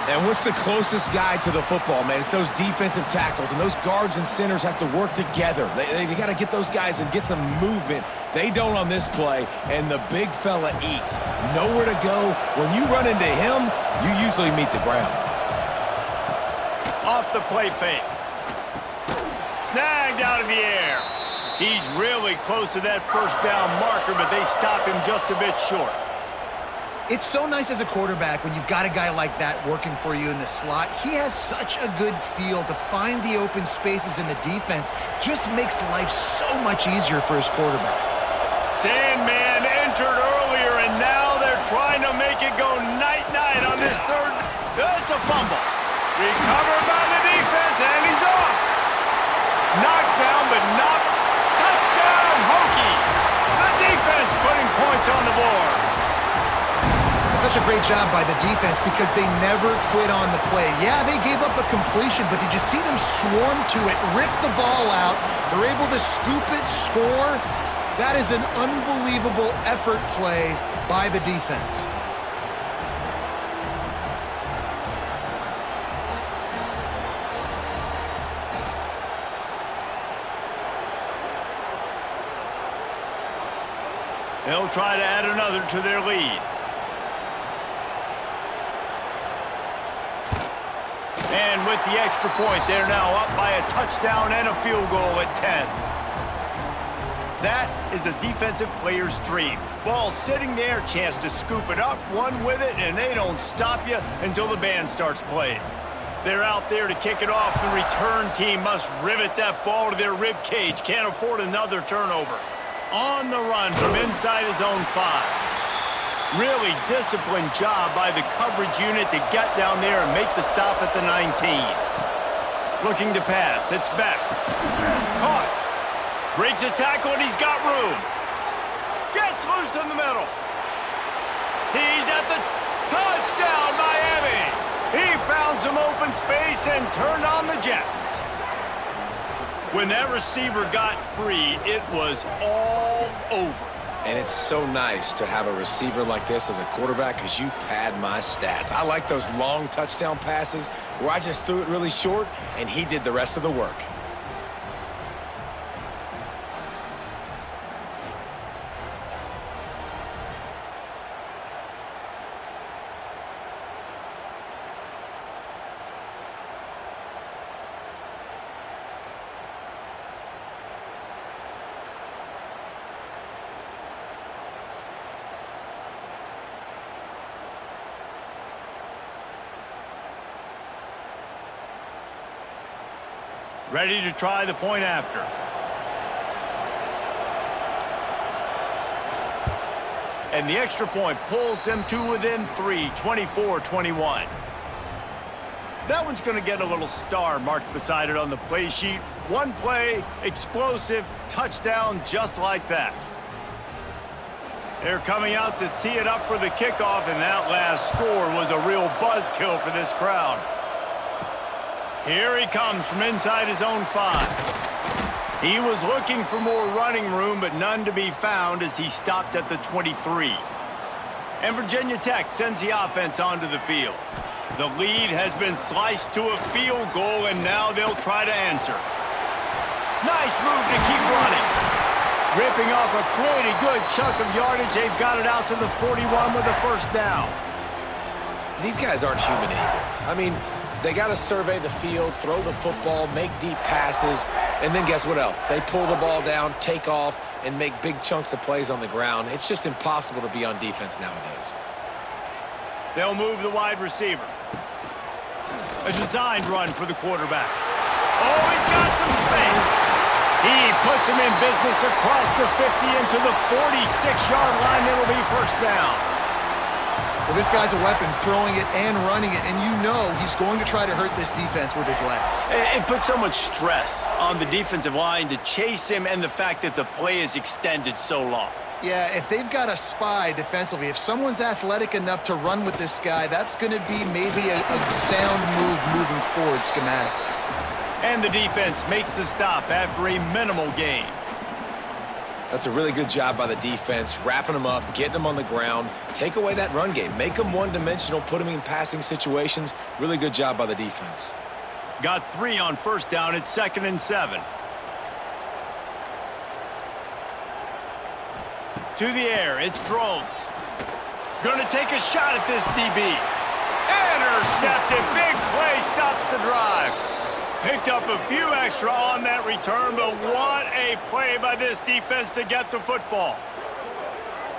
And what's the closest guy to the football, man? It's those defensive tackles, and those guards and centers have to work together. They got to get those guys and get some movement. They don't on this play, and the big fella eats. Nowhere to go. When you run into him, you usually meet the ground. Off the play fake. Snagged out of the air. He's really close to that first down marker, but they stop him just a bit short. It's so nice as a quarterback when you've got a guy like that working for you in the slot. He has such a good feel to find the open spaces in the defense. Just makes life so much easier for his quarterback. Sandman entered earlier, and now they're trying to make it go night-night on this third. It's a fumble. Recovered by the defense, and he's off. Knocked down, but not. Touchdown, Hokies. The defense putting points on the board. Such a great job by the defense because they never quit on the play. Yeah, they gave up a completion, but did you see them swarm to it, rip the ball out? They're able to scoop it, score. That is an unbelievable effort play by the defense. They'll try to add another to their lead. And with the extra point, they're now up by a touchdown and a field goal at 10. That is a defensive player's dream. Ball sitting there, chance to scoop it up, run with it, and they don't stop you until the band starts playing. They're out there to kick it off. The return team must rivet that ball to their rib cage. Can't afford another turnover. On the run from inside his own 5. Really disciplined job by the coverage unit to get down there and make the stop at the 19. Looking to pass. It's back. Caught. Breaks a tackle, and he's got room. Gets loose in the middle. He's at the touchdown, Miami. He found some open space and turned on the Jets. When that receiver got free, it was all over. And it's so nice to have a receiver like this as a quarterback because you pad my stats. I like those long touchdown passes where I just threw it really short and he did the rest of the work. Ready to try the point after. And the extra point pulls them to within 3, 24-21. That one's going to get a little star marked beside it on the play sheet. One play, explosive, touchdown just like that. They're coming out to tee it up for the kickoff, and that last score was a real buzzkill for this crowd. Here he comes from inside his own 5. He was looking for more running room, but none to be found as he stopped at the 23. And Virginia Tech sends the offense onto the field. The lead has been sliced to a field goal, and now they'll try to answer. Nice move to keep running. Ripping off a pretty good chunk of yardage. They've got it out to the 41 with a first down. These guys aren't human either. I mean, they got to survey the field, throw the football, make deep passes, and then guess what else? They pull the ball down, take off, and make big chunks of plays on the ground. It's just impossible to be on defense nowadays. They'll move the wide receiver. A designed run for the quarterback. Oh, he's got some space. He puts him in business across the 50 into the 46-yard line. It'll be first down. Well, this guy's a weapon, throwing it and running it, and you know he's going to try to hurt this defense with his legs. It puts so much stress on the defensive line to chase him, and the fact that the play is extended so long. Yeah, if they've got a spy defensively, if someone's athletic enough to run with this guy, that's going to be maybe a sound move moving forward schematically. And the defense makes the stop after a minimal gain. That's a really good job by the defense, wrapping them up, getting them on the ground, take away that run game, make them one-dimensional, put them in passing situations. Really good job by the defense. Got 3 on first down. It's 2nd and 7. To the air, it's Drones. Gonna take a shot at this DB. Intercepted, big play, stops the drive. Picked up a few extra on that return, but what a play by this defense to get the football.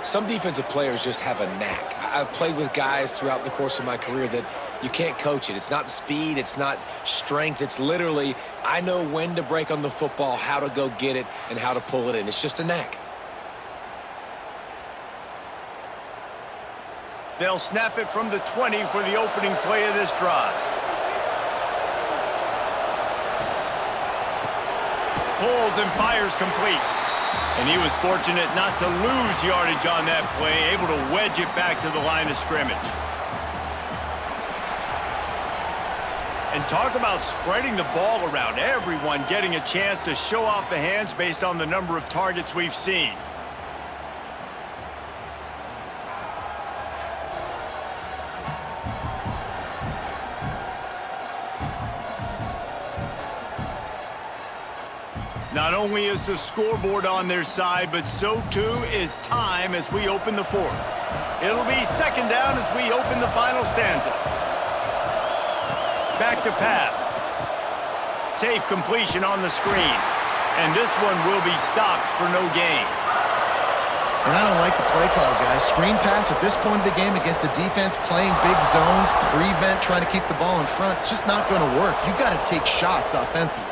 Some defensive players just have a knack. I've played with guys throughout the course of my career that you can't coach it. It's not speed, it's not strength, it's literally, I know when to break on the football, how to go get it, and how to pull it in. It's just a knack. They'll snap it from the 20 for the opening play of this drive. Pulls and fires complete. And he was fortunate not to lose yardage on that play, able to wedge it back to the line of scrimmage. And talk about spreading the ball around. Everyone getting a chance to show off the hands based on the number of targets we've seen. Not only is the scoreboard on their side, but so too is time as we open the 4th. It'll be 2nd down as we open the final stanza. Back to pass. Safe completion on the screen. And this one will be stopped for no gain. And I don't like the play call, guys. Screen pass at this point of the game against the defense playing big zones, prevent, trying to keep the ball in front. It's just not going to work. You've got to take shots offensively.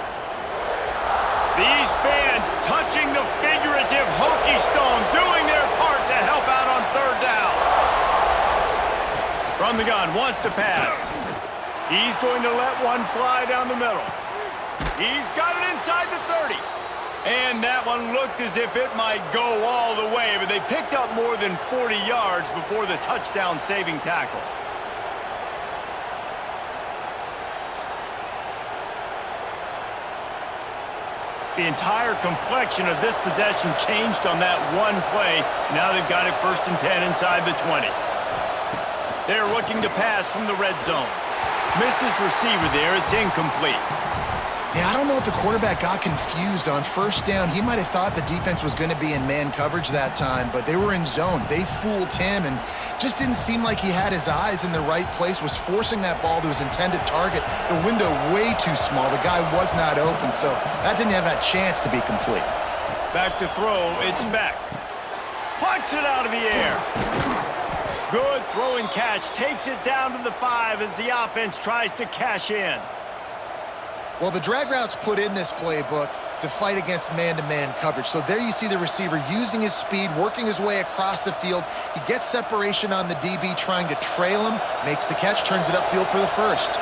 These fans touching the figurative hokey stone, doing their part to help out on 3rd down. From the gun, wants to pass. He's going to let one fly down the middle. He's got it inside the 30. And that one looked as if it might go all the way, but they picked up more than 40 yards before the touchdown-saving tackle. The entire complexion of this possession changed on that one play. Now they've got it 1st and 10 inside the 20. They're looking to pass from the red zone. Missed his receiver there. It's incomplete. Yeah, I don't know if the quarterback got confused on 1st down. He might have thought the defense was going to be in man coverage that time, but they were in zone. They fooled him and just didn't seem like he had his eyes in the right place, was forcing that ball to his intended target. The window way too small. The guy was not open, so that didn't have that chance to be complete. Back to throw. It's Beck. Plucks it out of the air. Good throw and catch. Takes it down to the 5 as the offense tries to cash in. Well, the drag route's put in this playbook to fight against man-to-man coverage. So there you see the receiver using his speed, working his way across the field. He gets separation on the DB, trying to trail him, makes the catch, turns it upfield for the 1st.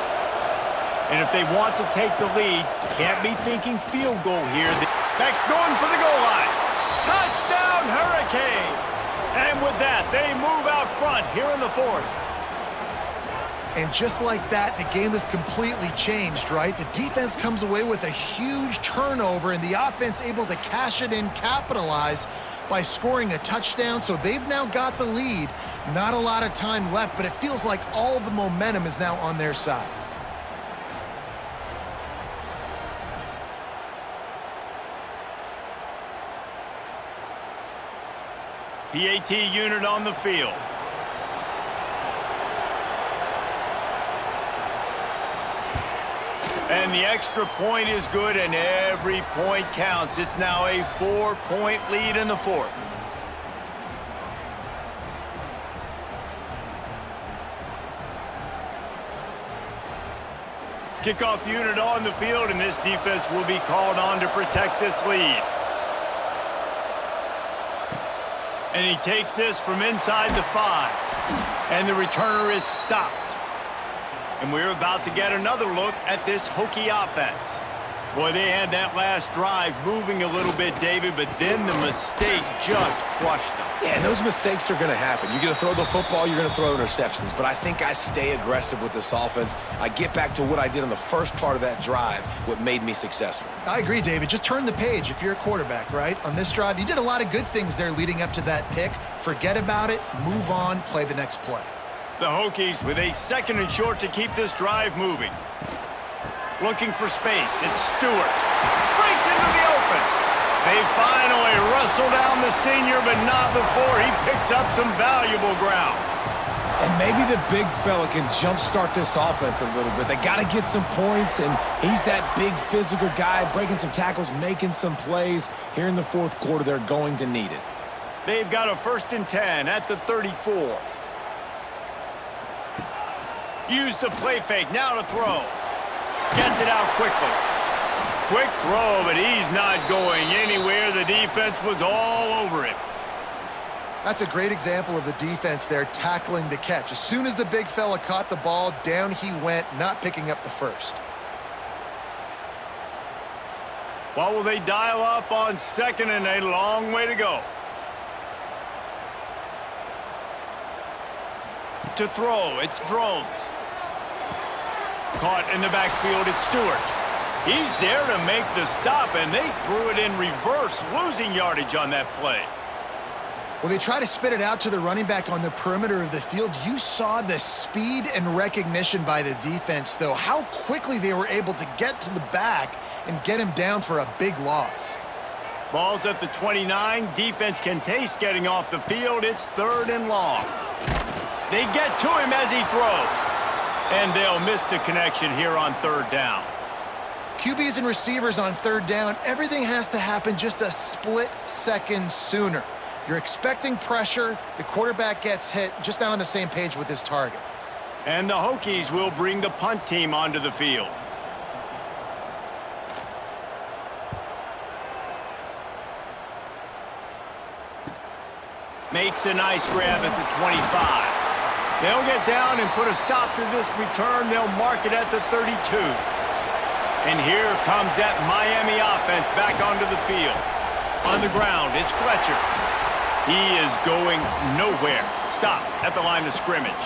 And if they want to take the lead, can't be thinking field goal here. Beck's going for the goal line. Touchdown, Hurricanes! And with that, they move out front here in the 4th. And just like that, the game is completely changed, right? The defense comes away with a huge turnover, and the offense able to cash it in, capitalize by scoring a touchdown. So they've now got the lead. Not a lot of time left, but it feels like all the momentum is now on their side. PAT unit on the field. And the extra point is good, and every point counts. It's now a 4-point lead in the fourth. Kickoff unit on the field, and this defense will be called on to protect this lead. And he takes this from inside the 5. And the returner is stopped. And we're about to get another look at this Hokie offense. Boy, they had that last drive moving a little bit, David, but then the mistake just crushed them. Yeah, and those mistakes are going to happen. You're going to throw the football, you're going to throw interceptions. But I think I stay aggressive with this offense. I get back to what I did on the first part of that drive, what made me successful. I agree, David. Just turn the page if you're a quarterback, right? On this drive, you did a lot of good things there leading up to that pick. Forget about it, move on, play the next play. The Hokies with a 2nd and short to keep this drive moving. Looking for space. It's Stewart. Breaks into the open. They finally wrestle down the senior, but not before he picks up some valuable ground. And maybe the big fella can jumpstart this offense a little bit. They got to get some points, and he's that big physical guy, breaking some tackles, making some plays. Here in the fourth quarter, they're going to need it. They've got a 1st and 10 at the 34. Use the play fake, now to throw. Gets it out quickly. Quick throw, but he's not going anywhere. The defense was all over him. That's a great example of the defense there tackling the catch. As soon as the big fella caught the ball, down he went, not picking up the first. What will they dial up on 2nd and a long way to go? To throw, it's Drones. Caught in the backfield, it's Stewart. He's there to make the stop, and they threw it in reverse, losing yardage on that play. Well, they try to spit it out to the running back on the perimeter of the field. You saw the speed and recognition by the defense, though, how quickly they were able to get to the back and get him down for a big loss. Ball's at the 29. Defense can taste getting off the field. It's 3rd and long. They get to him as he throws. And they'll miss the connection here on 3rd down. QBs and receivers on 3rd down, everything has to happen just a split second sooner. You're expecting pressure, the quarterback gets hit, just not on the same page with his target. And the Hokies will bring the punt team onto the field. Makes a nice grab at the 25. They'll get down and put a stop to this return. They'll mark it at the 32. And here comes that Miami offense back onto the field. On the ground, it's Fletcher. He is going nowhere. Stop at the line of scrimmage.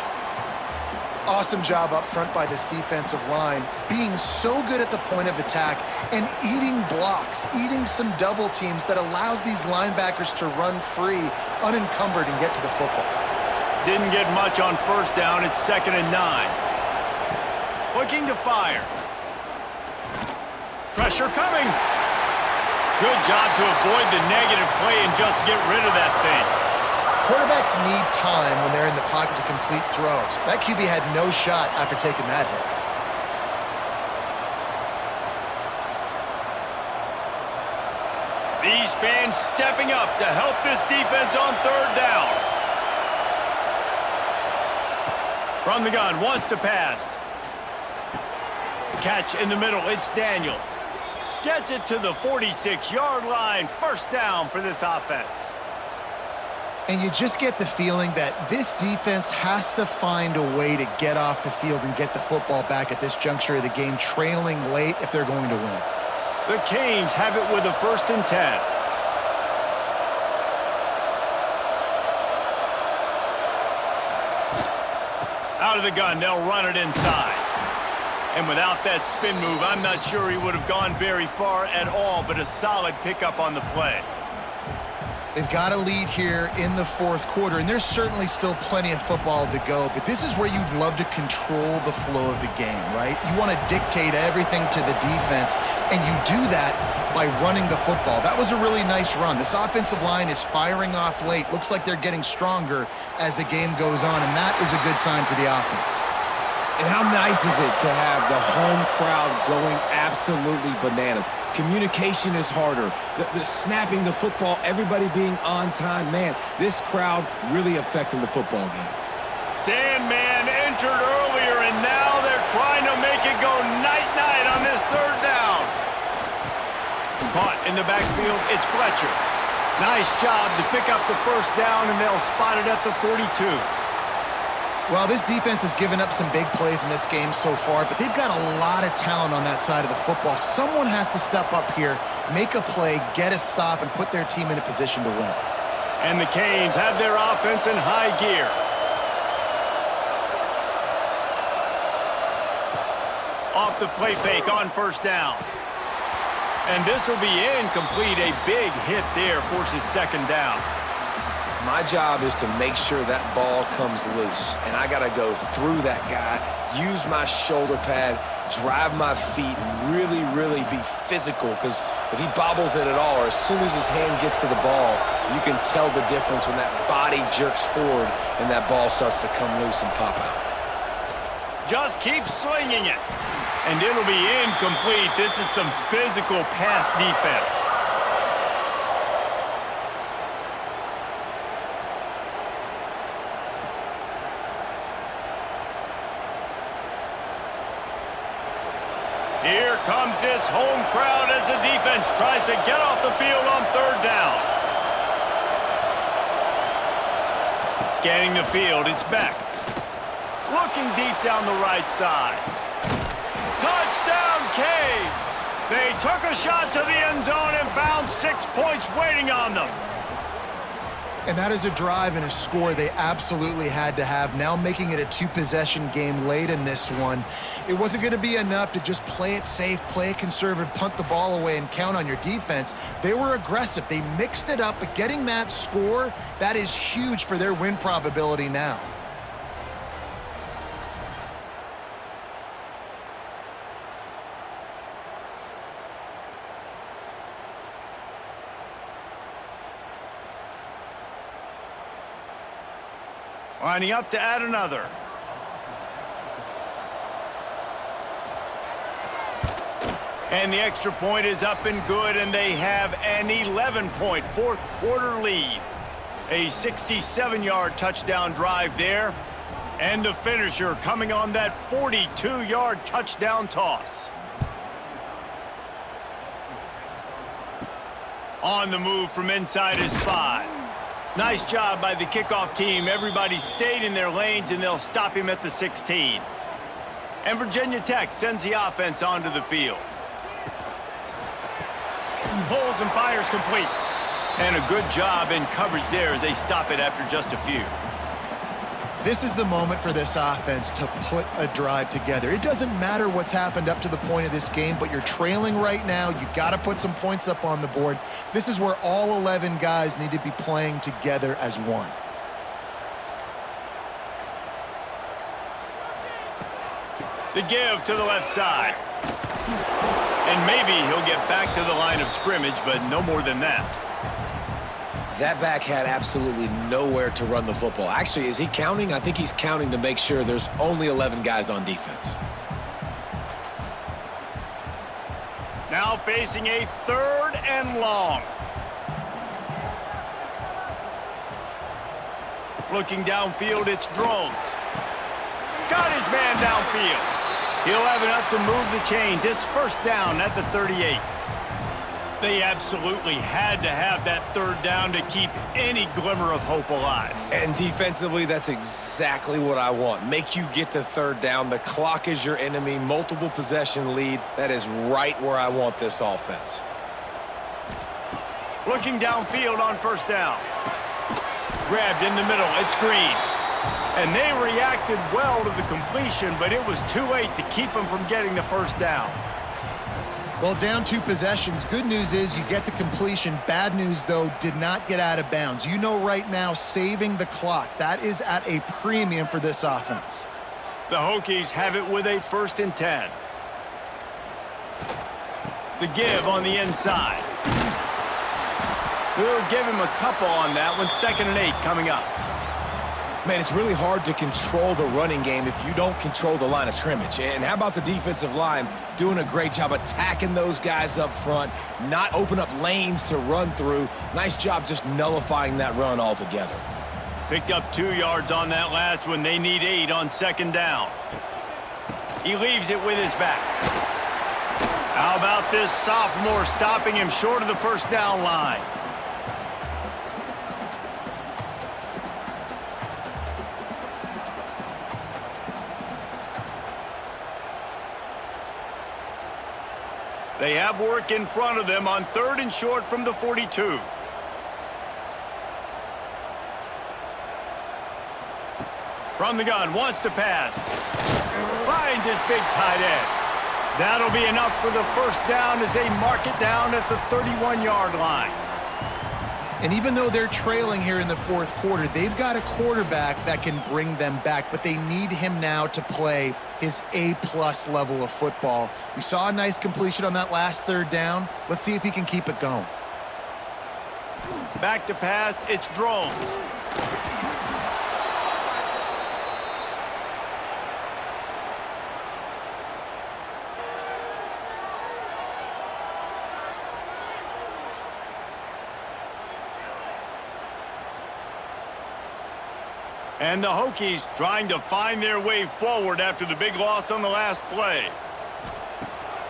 Awesome job up front by this defensive line, being so good at the point of attack and eating blocks, eating some double teams that allows these linebackers to run free, unencumbered, and get to the football. Didn't get much on 1st down. It's 2nd and 9. Looking to fire. Pressure coming. Good job to avoid the negative play and just get rid of that thing. Quarterbacks need time when they're in the pocket to complete throws. That QB had no shot after taking that hit. These fans stepping up to help this defense on 3rd down. From the gun, wants to pass. Catch in the middle, it's Daniels. Gets it to the 46-yard line. 1st down for this offense. And you just get the feeling that this defense has to find a way to get off the field and get the football back at this juncture of the game, trailing late if they're going to win. The Canes have it with a 1st and 10. Out of the gun, they'll run it inside. And without that spin move, I'm not sure he would have gone very far at all, but a solid pickup on the play. They've got a lead here in the fourth quarter, and there's certainly still plenty of football to go, but this is where you'd love to control the flow of the game, right? You want to dictate everything to the defense, and you do that by running the football. That was a really nice run. This offensive line is firing off late. Looks like they're getting stronger as the game goes on, and that is a good sign for the offense. And how nice is it to have the home crowd going absolutely bananas? Communication is harder. The snapping the football, everybody being on time. Man, this crowd really affecting the football game. Sandman entered earlier, and now they're trying to make it go night-night on this third down. Caught in the backfield, it's Fletcher. Nice job to pick up the first down, and they'll spot it at the 42. Well, this defense has given up some big plays in this game so far, but they've got a lot of talent on that side of the football. Someone has to step up here, make a play, get a stop, and put their team in a position to win. And the Canes have their offense in high gear. Off the play fake on first down. And this will be incomplete. A big hit there forces second down. My job is to make sure that ball comes loose, and I got to go through that guy, use my shoulder pad, drive my feet, and really be physical, because if he bobbles it at all, or as soon as his hand gets to the ball, you can tell the difference when that body jerks forward and that ball starts to come loose and pop out. Just keep slinging it. And it'll be incomplete. This is some physical pass defense. Here comes this home crowd as the defense tries to get off the field on third down. Scanning the field, it's Beck. Looking deep down the right side. Touchdown, Canes! They took a shot to the end zone and found 6 points waiting on them. And that is a drive and a score they absolutely had to have. Now making it a two-possession game late in this one. It wasn't going to be enough to just play it safe, play it conservative, punt the ball away, and count on your defense. They were aggressive. They mixed it up, but getting that score, that is huge for their win probability now. Lining up to add another. And the extra point is up and good, and they have an 11-point fourth quarter lead. A 67-yard touchdown drive there. And the finisher coming on that 42-yard touchdown toss. On the move from inside is 5. Nice job by the kickoff team. Everybody stayed in their lanes, and they'll stop him at the 16. And Virginia Tech sends the offense onto the field. Pulls and fires complete. And a good job in coverage there as they stop it after just a few. This is the moment for this offense to put a drive together. It doesn't matter what's happened up to the point of this game, but you're trailing right now. You got to put some points up on the board. This is where all 11 guys need to be playing together as one. The give to the left side. And maybe he'll get back to the line of scrimmage, but no more than that. That back had absolutely nowhere to run the football. Actually, is he counting? I think he's counting to make sure there's only 11 guys on defense. Now facing a third and long. Looking downfield, it's Drones. Got his man downfield. He'll have enough to move the chains. It's first down at the 38. They absolutely had to have that third down to keep any glimmer of hope alive. And defensively, that's exactly what I want. Make you get to third down. The clock is your enemy. Multiple possession lead. That is right where I want this offense. Looking downfield on first down. Grabbed in the middle. It's Green. And they reacted well to the completion, but it was too late to keep them from getting the first down. Well, down 2 possessions. Good news is you get the completion. Bad news, though, did not get out of bounds. You know right now, saving the clock, that is at a premium for this offense. The Hokies have it with a 1st and 10. The give on the inside. We'll give him a couple on that one. 2nd and 8 coming up. Man, it's really hard to control the running game if you don't control the line of scrimmage. And how about the defensive line doing a great job attacking those guys up front, not open up lanes to run through. Nice job just nullifying that run altogether. Picked up 2 yards on that last one. They need 8 on 2nd down. He leaves it with his back. How about this sophomore stopping him short of the 1st down line? They have work in front of them on 3rd and short from the 42. From the gun, wants to pass. Finds his big tight end. That'll be enough for the 1st down as they mark it down at the 31-yard line. And even though they're trailing here in the 4th quarter, they've got a quarterback that can bring them back, but they need him now to play his A-plus level of football. We saw a nice completion on that last 3rd down. Let's see if he can keep it going. Back to pass, it's Drones. And the Hokies trying to find their way forward after the big loss on the last play.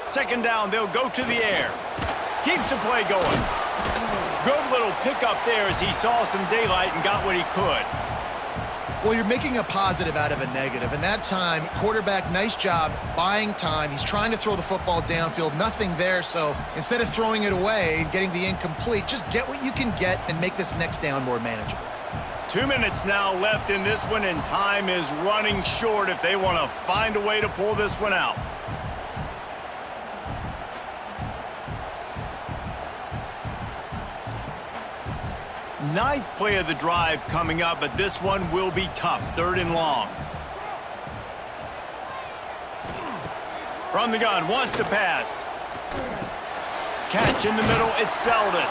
2nd down, they'll go to the air. Keeps the play going. Good little pickup there as he saw some daylight and got what he could. Well, you're making a positive out of a negative. And that time, quarterback, nice job buying time. He's trying to throw the football downfield. Nothing there. So instead of throwing it away and getting the incomplete, just get what you can get and make this next down more manageable. 2 minutes now left in this one, and time is running short if they want to find a way to pull this one out. Ninth play of the drive coming up, but this one will be tough. 3rd and long. From the gun, wants to pass. Catch in the middle, it's Selden.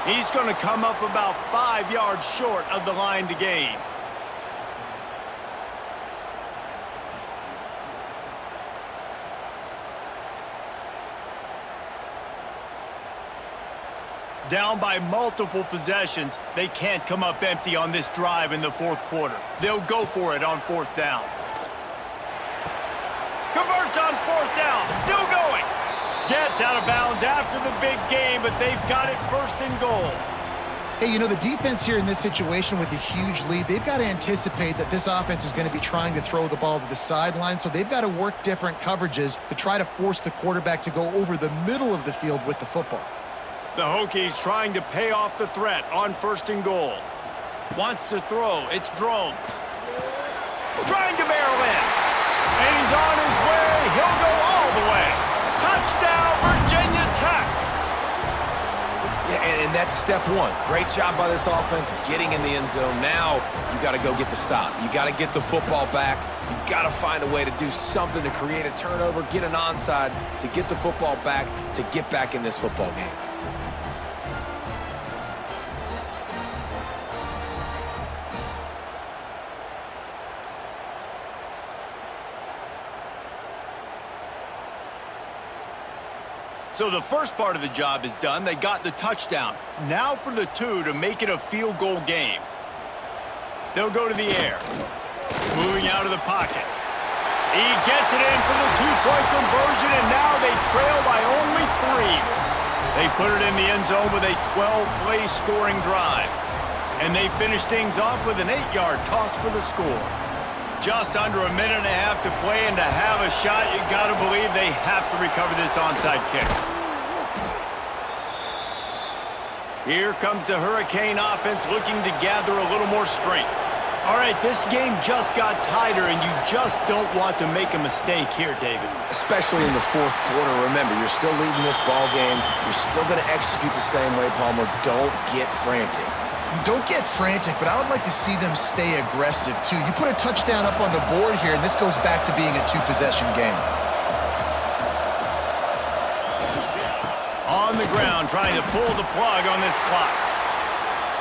He's going to come up about 5 yards short of the line to gain. Down by multiple possessions, they can't come up empty on this drive in the 4th quarter. They'll go for it on 4th down. Converts on 4th down, still going. Gets out of bounds after the big game, but they've got it 1st and goal. Hey, you know, the defense here in this situation with a huge lead, they've got to anticipate that this offense is going to be trying to throw the ball to the sideline, so they've got to work different coverages to try to force the quarterback to go over the middle of the field with the football. The Hokies trying to pay off the threat on 1st and goal. Wants to throw, it's Drones. Trying to barrel in. And he's on his way, he'll go all the way. Touchdown, Virginia Tech! Yeah, and that's step 1. Great job by this offense getting in the end zone. Now you got to go get the stop. You got to get the football back. You got to find a way to do something to create a turnover, get an onside, to get the football back, to get back in this football game. So the first part of the job is done. They got the touchdown. Now for the 2 to make it a field goal game. They'll go to the air. Moving out of the pocket. He gets it in for the 2-point conversion, and now they trail by only 3. They put it in the end zone with a 12-play scoring drive. And they finish things off with an 8-yard toss for the score. Just under a minute and a half to play, and to have a shot, you got to believe they have to recover this onside kick. Here comes the Hurricane offense looking to gather a little more strength. All right, this game just got tighter, and you just don't want to make a mistake here, David. Especially in the fourth quarter. Remember, you're still leading this ball game. You're still going to execute the same way, Palmer. Don't get frantic. Don't get frantic, but I would like to see them stay aggressive, too. You put a touchdown up on the board here, and this goes back to being a two-possession game. On the ground, trying to pull the plug on this clock.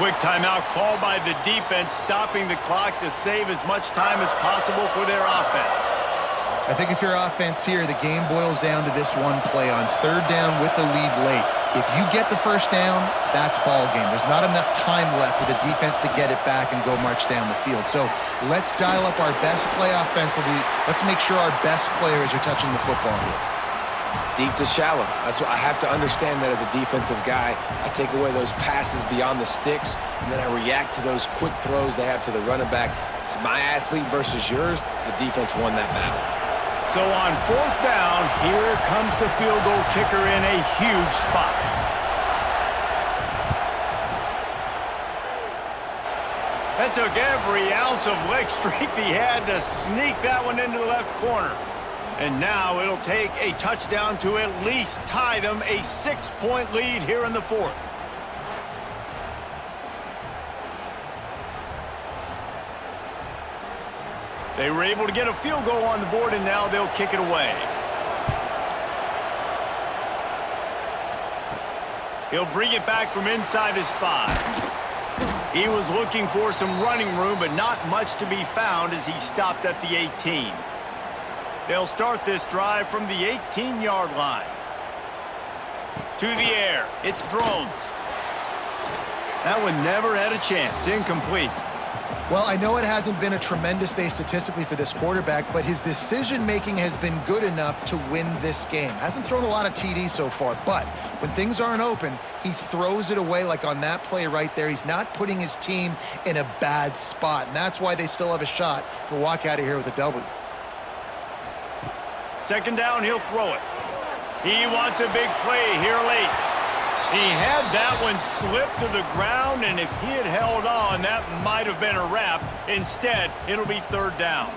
Quick timeout called by the defense, stopping the clock to save as much time as possible for their offense. I think if your offense here, the game boils down to this one play on third down with the lead late. If you get the first down, that's ball game. There's not enough time left for the defense to get it back and go march down the field. So let's dial up our best play offensively. Let's make sure our best players are touching the football here. Deep to shallow. That's what I have to understand that as a defensive guy. I take away those passes beyond the sticks, and then I react to those quick throws they have to the running back. It's my athlete versus yours. The defense won that battle. So on fourth down, here comes the field goal kicker in a huge spot. That took every ounce of leg strength he had to sneak that one into the left corner. And now it'll take a touchdown to at least tie them a 6-point lead here in the fourth. They were able to get a field goal on the board, and now they'll kick it away. He'll bring it back from inside his 5. He was looking for some running room, but not much to be found as he stopped at the 18. They'll start this drive from the 18-yard line. To the air, it's Drones. That one never had a chance, incomplete. Well, I know it hasn't been a tremendous day statistically for this quarterback, but his decision-making has been good enough to win this game. Hasn't thrown a lot of TDs so far, but when things aren't open, he throws it away like on that play right there. He's not putting his team in a bad spot, and that's why they still have a shot to walk out of here with a W. Second down, he'll throw it. He wants a big play here late. He had that one slip to the ground, and if he had held on, that might have been a wrap. Instead, it'll be third down.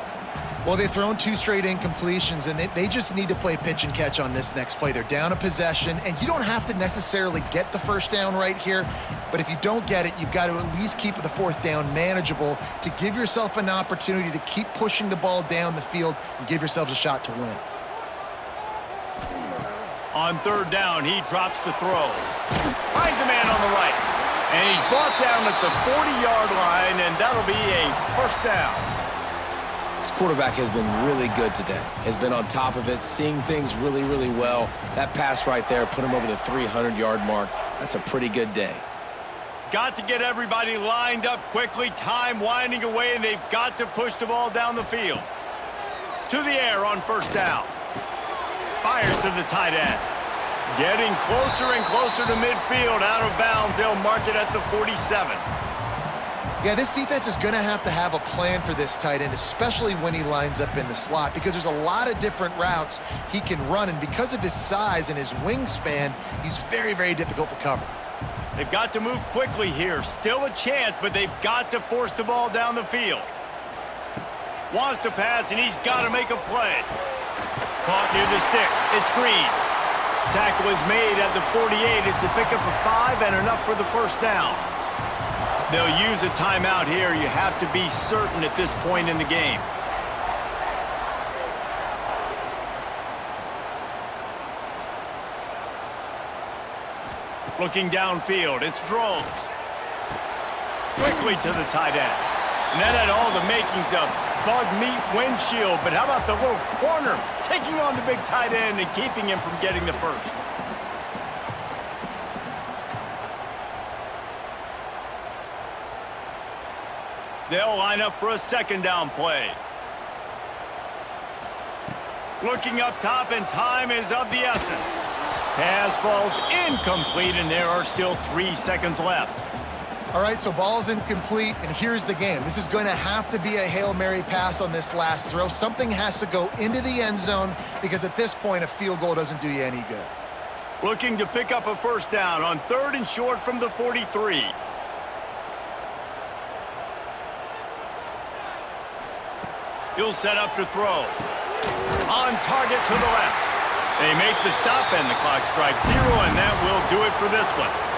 Well, they've thrown 2 straight incompletions, and they just need to play pitch and catch on this next play. They're down a possession, and you don't have to necessarily get the first down right here, but if you don't get it, you've got to at least keep the fourth down manageable to give yourself an opportunity to keep pushing the ball down the field and give yourselves a shot to win. On third down, he drops to throw. Finds a man on the right. And he's brought down at the 40-yard line, and that'll be a first down. This quarterback has been really good today. Has been on top of it, seeing things really, really well. That pass right there put him over the 300-yard mark. That's a pretty good day. Got to get everybody lined up quickly. Time winding away, and they've got to push the ball down the field. To the air on first down. Fires to the tight end. Getting closer and closer to midfield. Out of bounds. They'll mark it at the 47. Yeah, this defense is going to have a plan for this tight end, especially when he lines up in the slot, because there's a lot of different routes he can run, and because of his size and his wingspan, he's very, very difficult to cover. They've got to move quickly here. Still a chance, but they've got to force the ball down the field. Wants to pass, and he's got to make a play. Caught near the sticks. It's Green. Tackle is made at the 48. It's a pickup of 5 and enough for the first down. They'll use a timeout here. You have to be certain at this point in the game. Looking downfield, it's Drones. Quickly to the tight end. And that had all the makings of bug meat windshield, but how about the little corner taking on the big tight end and keeping him from getting the first? They'll line up for a second down play. Looking up top, and time is of the essence. Pass falls incomplete, and there are still 3 seconds left. All right, so ball's incomplete, and here's the game. This is going to have to be a Hail Mary pass on this last throw. Something has to go into the end zone, because at this point, a field goal doesn't do you any good. Looking to pick up a first down on 3rd and short from the 43. He'll set up to throw. On target to the left. They make the stop, and the clock strikes 0, and that will do it for this one.